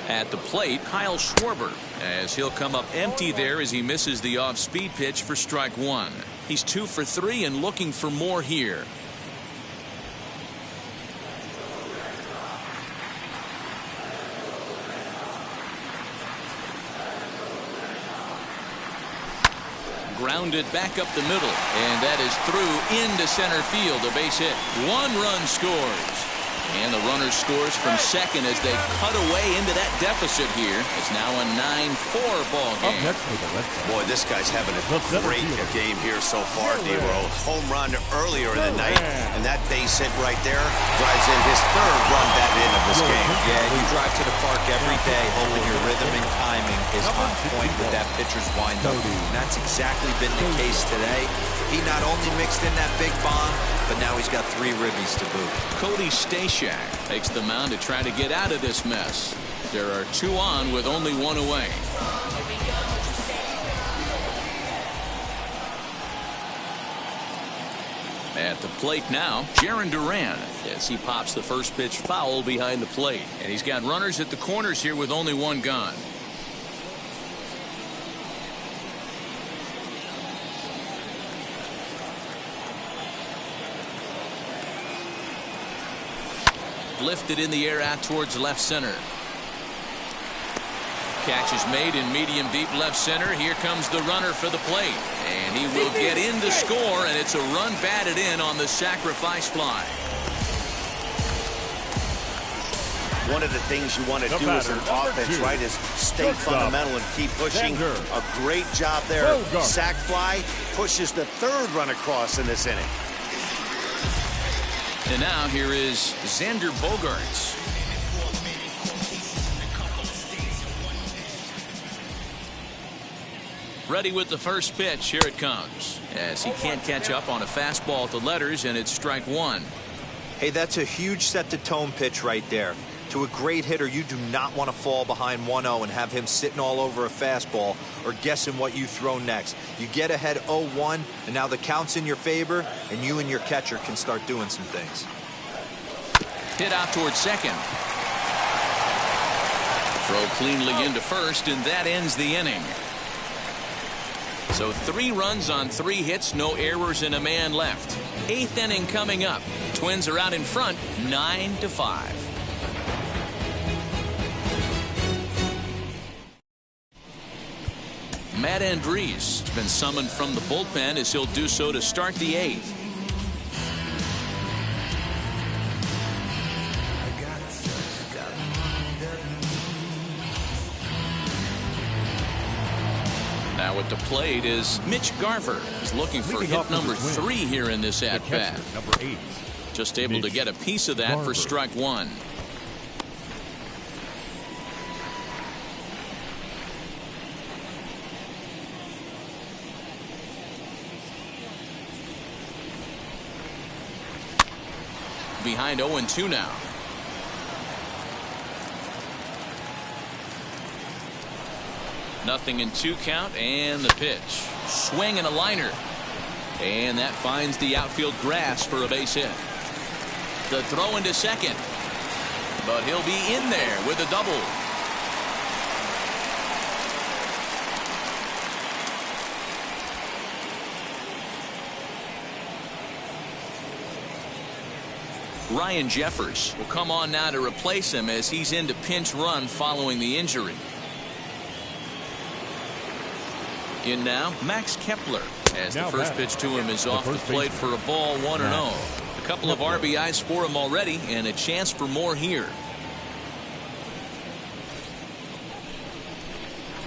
At the plate, Kyle Schwarber, as he'll come up empty there as he misses the off-speed pitch for strike one. He's 2 for 3 and looking for more here. Grounded back up the middle, and that is through into center field. A base hit. 1 run scores. And the runner scores from second as they cut away into that deficit here. It's now a 9-4 ball game. Boy, this guy's having a great game here so far, D-Row. Home run earlier in the night, and that base hit right there drives in his 3rd run batted in of this game. Yeah, you drive to the park every day hoping your rhythm and timing is on point with that pitcher's windup. And that's exactly been the case today. He not only mixed in that big bomb, but now he's got 3 ribbies to boot. Cody Stashak takes the mound to try to get out of this mess. There are 2 on with only 1 away. At the plate now, Jarren Duran, as he pops the first pitch foul behind the plate. And he's got runners at the corners here with only one gone. Lifted in the air out towards left center. Catch is made in medium deep left center. Here comes the runner for the plate. And he will get in to score, and it's a run batted in on the sacrifice fly. One of the things you want to do as an offense, right, is stay fundamental and keep pushing. A great job there. Sac fly pushes the third run across in this inning. And now here is Xander Bogaerts. Ready with the first pitch. Here it comes. As he can't catch up on a fastball at the letters, and it's strike one. Hey, that's a huge set-the-tone pitch right there. To a great hitter, you do not want to fall behind 1-0 and have him sitting all over a fastball or guessing what you throw next. You get ahead 0-1, and now the count's in your favor, and you and your catcher can start doing some things. Hit out towards second. Throw cleanly into first, and that ends the inning. So 3 runs on 3 hits, no errors, and a man left. 8th inning coming up. Twins are out in front, 9-5. Matt Andriese has been summoned from the bullpen as he'll do so to start the 8th. Now at the plate is Mitch Garver. He's looking for hit number 3 here in this at-bat. Number 8. Just able to get a piece of that for strike one. Behind 0-2 now. Nothing in 2 count, and the pitch. Swing and a liner. And that finds the outfield grass for a base hit. The throw into second. But he'll be in there with a double. Ryan Jeffers will come on now to replace him as he's into pinch run following the injury. In now, Max Kepler, as the first pitch to him is off the plate for a ball, 1-0. A couple of RBIs for him already, and a chance for more here.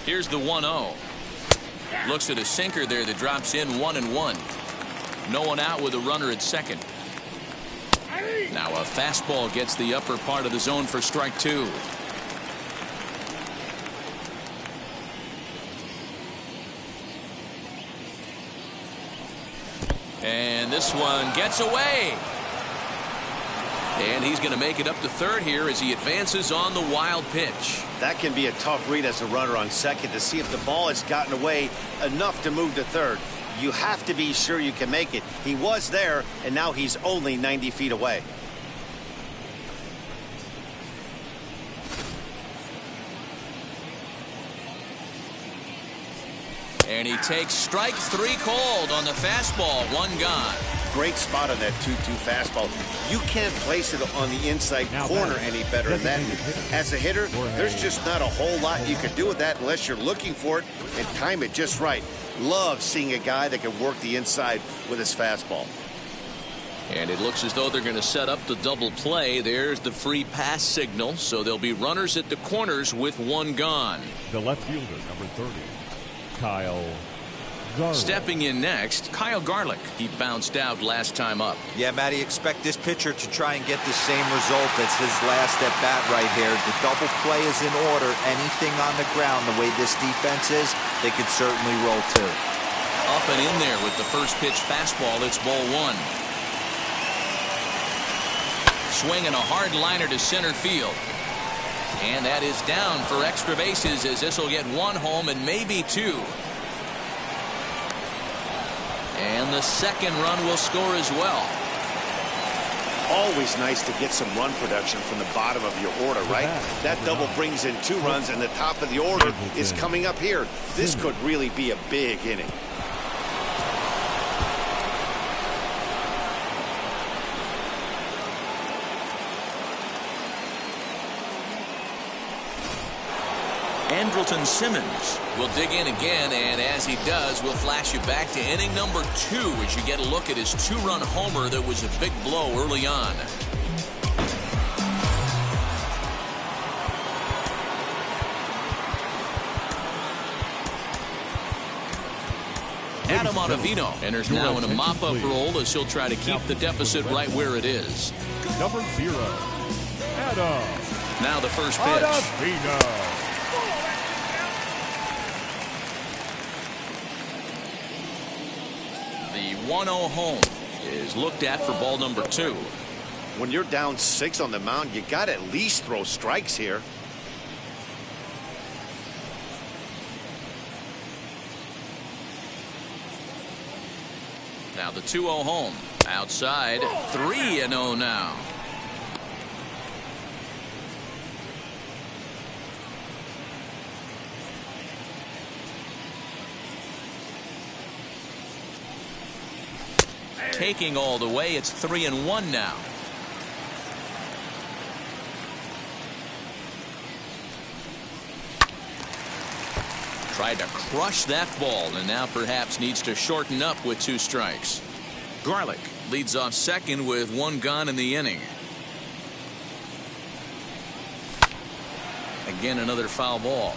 Here's the 1-0. Looks at a sinker there that drops in 1-1. No one out with a runner at second. Now a fastball gets the upper part of the zone for strike 2. And this one gets away. And he's going to make it up to third here as he advances on the wild pitch. That can be a tough read as a runner on second to see if the ball has gotten away enough to move to third. You have to be sure you can make it. He was there, and now he's only 90 feet away. And he takes strike 3 called on the fastball. 1 gone. Great spot on that 2-2 fastball. You can't place it on the inside corner any better than that. As a hitter, there's just not a whole lot you can do with that unless you're looking for it and time it just right. Love seeing a guy that can work the inside with his fastball. And it looks as though they're going to set up the double play. There's the free pass signal. So there'll be runners at the corners with 1 gone. The left fielder, number 30, Kyle Garlick. Stepping in next, Kyle Garlick. He bounced out last time up. Yeah, Matty, expect this pitcher to try and get the same result as his last at bat right here. The double play is in order. Anything on the ground, the way this defense is, they could certainly roll too. Up and in there with the first pitch fastball. It's ball 1. Swinging a hard liner to center field. And that is down for extra bases as this will get 1 home and maybe 2. And the second run will score as well. Always nice to get some run production from the bottom of your order, right? That double brings in 2 runs, and the top of the order is coming up here. This could really be a big inning. Andrelton Simmons will dig in again, and as he does, we'll flash you back to inning number 2 as you get a look at his 2-run homer that was a big blow early on. Adam Ottavino enters now in a mop-up role as he'll try to keep the deficit right where it is. Number 0, Adam. Now the first pitch. Ottavino. The 1-0 home is looked at for ball number 2. When you're down 6 on the mound, you got to at least throw strikes here. Now the 2-0 home. Outside, 3-0 now. Taking all the way, it's 3-1 now. Tried to crush that ball, and now perhaps needs to shorten up with 2 strikes. Garlick leads off second with 1 gone in the inning. Again, another foul ball.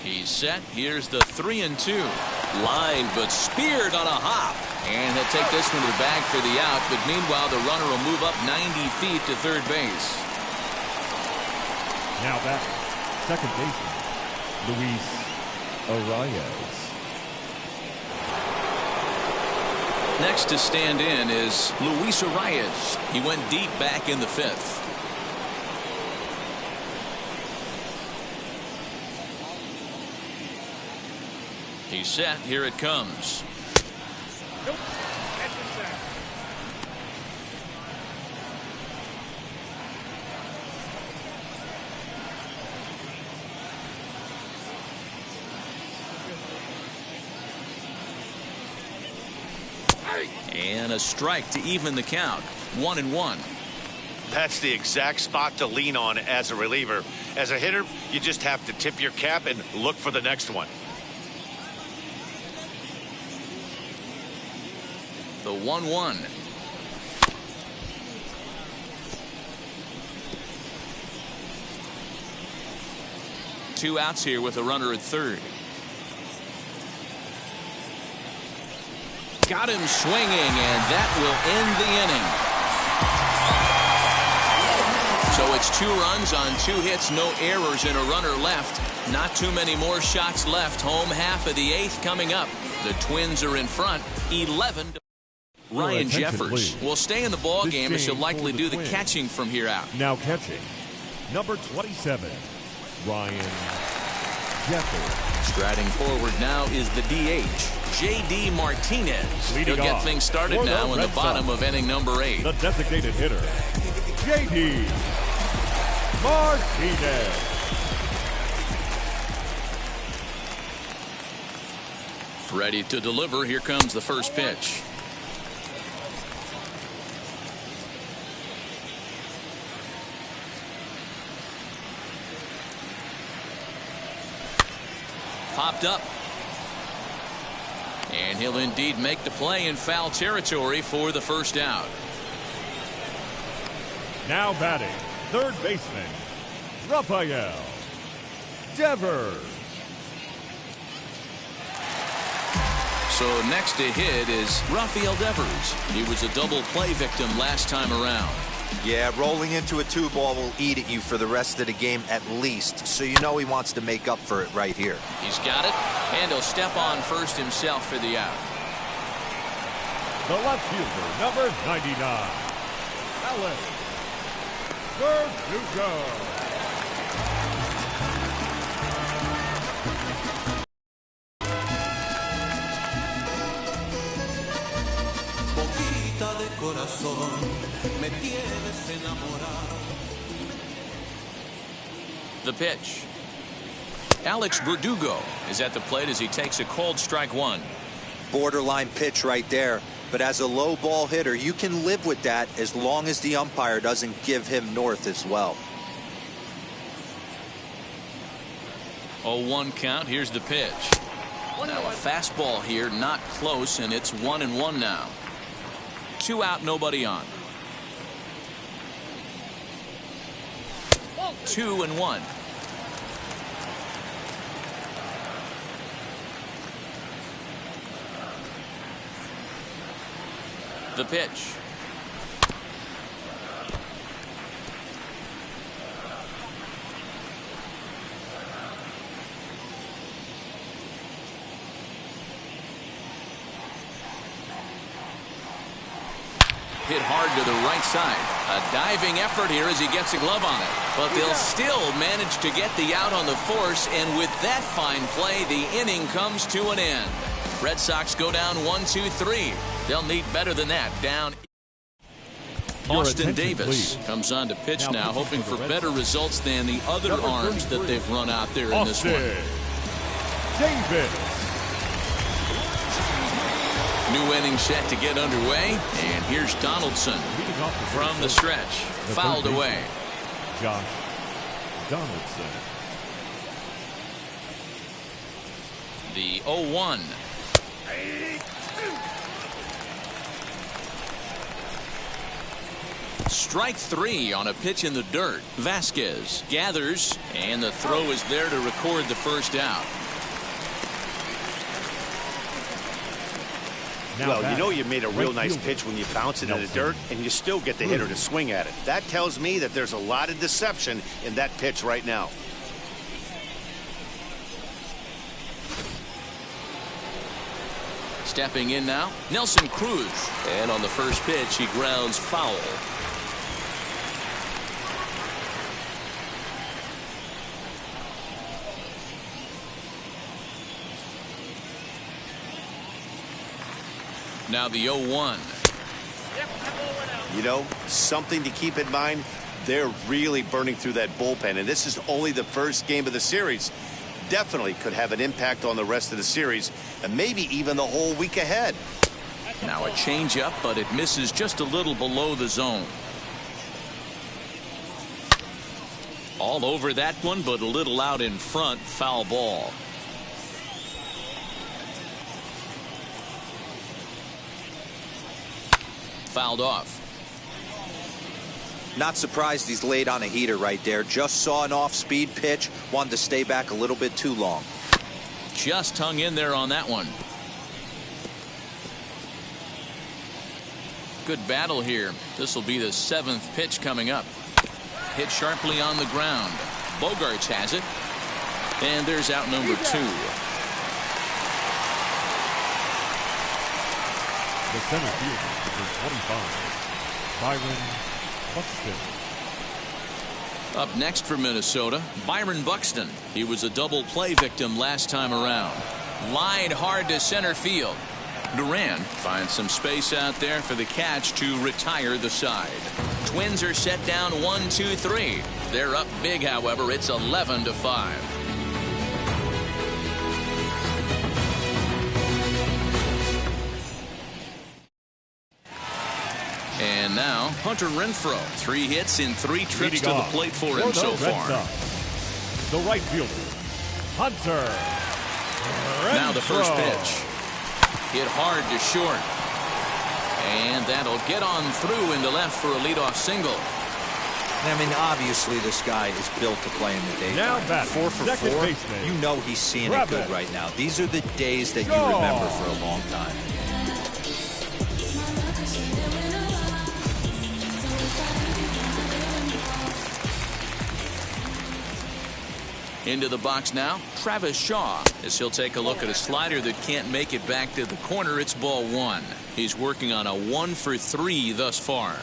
He's set. Here's the 3-2. Line, but speared on a hop. And he'll take this one to the bag for the out. But meanwhile, the runner will move up 90 feet to third base. Now back, second baseman, Luis Arias. Next to stand in is Luis Arias. He went deep back in the 5th. He's set. Here it comes. Nope. That's inside. And a strike to even the count. 1-1. That's the exact spot to lean on as a reliever. As a hitter, you just have to tip your cap and look for the next one. The 1-1. Two outs here with a runner at third. Got him swinging, and that will end the inning. So it's 2 runs on 2 hits, no errors, and a runner left. Not too many more shots left. Home half of the 8th coming up. The Twins are in front, 11. Ryan Jeffers will stay in the ball game as he'll likely do the catching from here out. Now catching, number 27, Ryan Jeffers. Striding forward now is the DH, J.D. Martinez. He'll get things started now in the bottom of inning number 8. The designated hitter, J.D. Martinez. Ready to deliver. Here comes the first pitch. Popped up. And he'll indeed make the play in foul territory for the first out. Now batting, third baseman, Rafael Devers. So next to hit is Rafael Devers. He was a double play victim last time around. Yeah, rolling into a 2-ball will eat at you for the rest of the game at least, so you know he wants to make up for it right here. He's got it, and he'll step on first himself for the out. The left fielder, number 99, Alex Verdugo. Boquita de corazón, me tienes enamorado. The pitch. Alex Verdugo is at the plate as he takes a cold strike one. Borderline pitch right there. But as a low ball hitter, you can live with that as long as the umpire doesn't give him north as well. 0-1 count. Here's the pitch. Now a fastball here, not close, and it's 1-1 now. 2 out, nobody on. 2-1. The pitch. Hit hard to the right side. A diving effort here as he gets a glove on it. But they'll still manage to get the out on the force, and with that fine play, the inning comes to an end. Red Sox go down 1-2-3. They'll need better than that. Down. Austin Davis comes on to pitch now, hoping for better results than the other arms that they've run out there in this one. Davis. New inning set to get underway, and here's Donaldson from the stretch. Fouled away. Josh Donaldson. The 0-1. Strike 3 on a pitch in the dirt. Vasquez gathers, and the throw is there to record the first out. Well, you know you made a real nice pitch when you bounce it in the dirt and you still get the hitter to swing at it. That tells me that there's a lot of deception in that pitch right now. Stepping in now, Nelson Cruz. And on the first pitch, he grounds foul. Now the 0-1. You know, something to keep in mind, they're really burning through that bullpen, and this is only the first game of the series. Definitely could have an impact on the rest of the series, and maybe even the whole week ahead. Now a changeup, but it misses just a little below the zone. All over that one, but a little out in front. Foul ball. Fouled off. Not surprised he's laid on a heater right there. Just saw an off-speed pitch. Wanted to stay back a little bit too long. Just hung in there on that one. Good battle here. This will be the 7th pitch coming up. Hit sharply on the ground. Bogarts has it. And there's out number 2. The center fielder, number 25, Byron Buxton. Up next for Minnesota, Byron Buxton. He was a double play victim last time around. Lined hard to center field. Duran finds some space out there for the catch to retire the side. Twins are set down 1-2-3. They're up big, however. It's 11-5. And now, Hunter Renfroe. 3 hits in 3 trips to the plate for him so far. The right fielder, Hunter Renfroe. Now the first pitch. Hit hard to short. And that'll get on through into left for a leadoff single. I mean, obviously this guy is built to play in the daytime. Now batting, 4 for 4. baseman. You know he's seeing it good right now. These are the days that you remember for a long time. Into the box now, Travis Shaw, as he'll take a look at a slider that can't make it back to the corner. It's ball 1. He's working on a 1 for 3 thus far.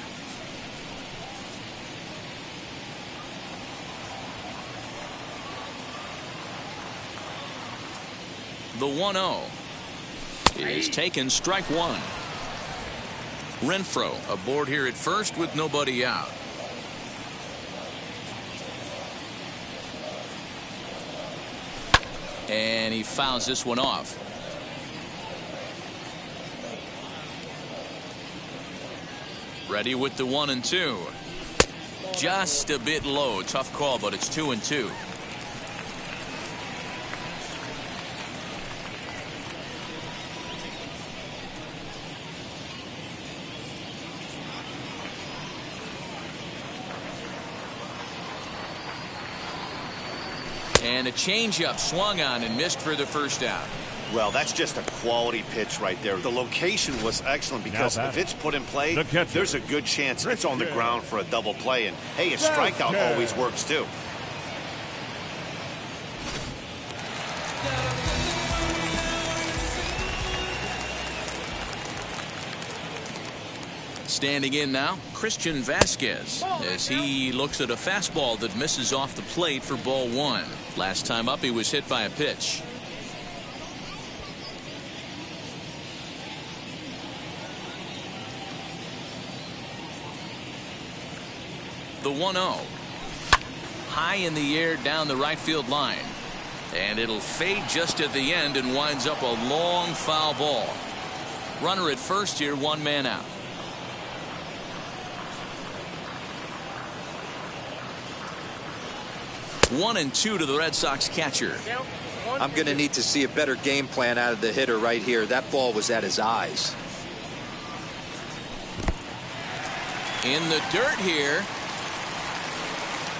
The 1-0 is taken, strike one. Renfroe aboard here at first with nobody out. And he fouls this one off. Ready with the 1-2. Just a bit low. Tough call, but it's 2-2. And a changeup swung on and missed for the first out. Well, that's just a quality pitch right there. The location was excellent because if it's put in play, there's a good chance it's on the ground for a double play. And, hey, a strikeout always works, too. Standing in now, Christian Vasquez, as he looks at a fastball that misses off the plate for ball one. Last time up, he was hit by a pitch. The 1-0. High in the air down the right field line. And it'll fade just at the end and winds up a long foul ball. Runner at first here, one man out. 1-2 to the Red Sox catcher. I'm going to need to see a better game plan out of the hitter right here. That ball was at his eyes. In the dirt here.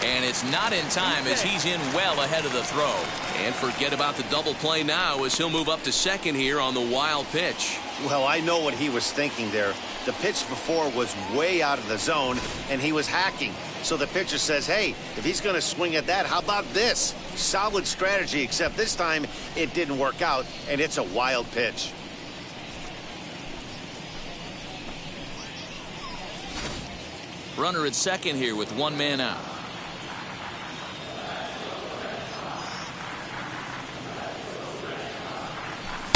And it's not in time as he's in well ahead of the throw. And forget about the double play now as he'll move up to second here on the wild pitch. Well, I know what he was thinking there. The pitch before was way out of the zone, and he was hacking. So the pitcher says, hey, if he's going to swing at that, how about this? Solid strategy, except this time it didn't work out, and it's a wild pitch. Runner at second here with one man out.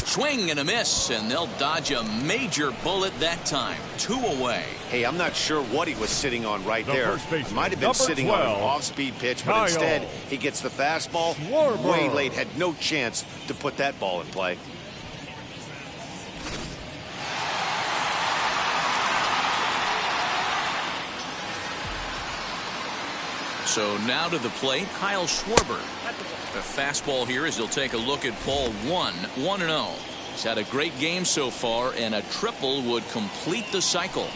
Swing and a miss, and they'll dodge a major bullet that time. 2 away. Hey, I'm not sure what he was sitting on right there. He might have been sitting on an off-speed pitch, but instead he gets the fastball way late. Had no chance to put that ball in play. So now to the plate, Kyle Schwarber. The fastball here as he'll take a look at ball one. 1-0. He's had a great game so far, and a triple would complete the cycle.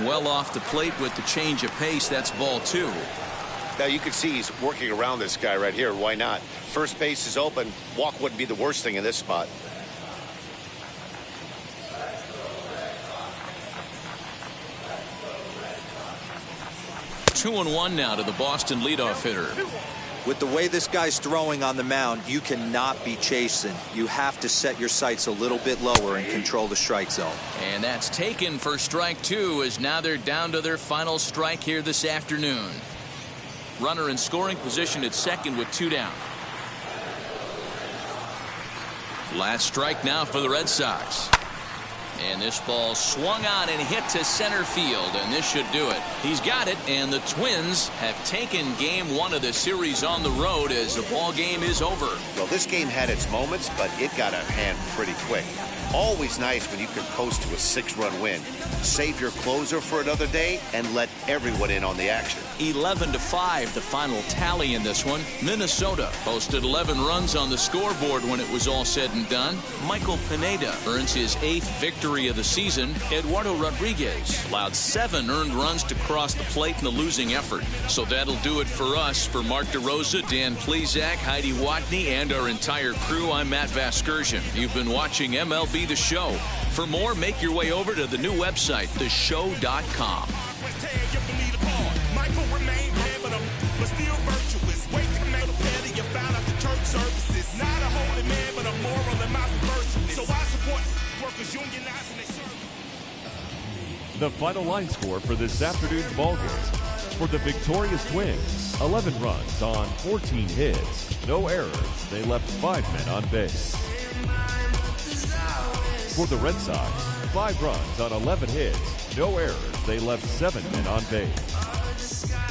Well off the plate with the change of pace. That's ball two. Now you can see he's working around this guy right here. Why not? First base is open. Walk wouldn't be the worst thing in this spot. 2-1 now to the Boston leadoff hitter. With the way this guy's throwing on the mound, you cannot be chasing. You have to set your sights a little bit lower and control the strike zone. And that's taken for strike two, as now they're down to their final strike here this afternoon. Runner in scoring position at second with 2 down. Last strike now for the Red Sox. And this ball swung on and hit to center field, and this should do it. He's got it, and the Twins have taken game one of the series on the road as the ball game is over. Well, this game had its moments, but it got out of hand pretty quick. Always nice when you can coast to a 6-run win. Save your closer for another day and let everyone in on the action. 11-5 the final tally in this one. Minnesota posted 11 runs on the scoreboard when it was all said and done. Michael Pineda earns his 8th victory of the season. Eduardo Rodriguez allowed 7 earned runs to cross the plate in the losing effort. So that'll do it for us. For Mark DeRosa, Dan Plesac, Heidi Watney, and our entire crew, I'm Matt Vasgersian. You've been watching MLB The Show. For more, make your way over to the new website, theshow.com. So I support workers unionizing their service. The final line score for this afternoon's ballgame. For the victorious Twins, 11 runs on 14 hits. No errors. They left 5 men on base. For the Red Sox, 5 runs on 11 hits. No errors. They left 7 men on base.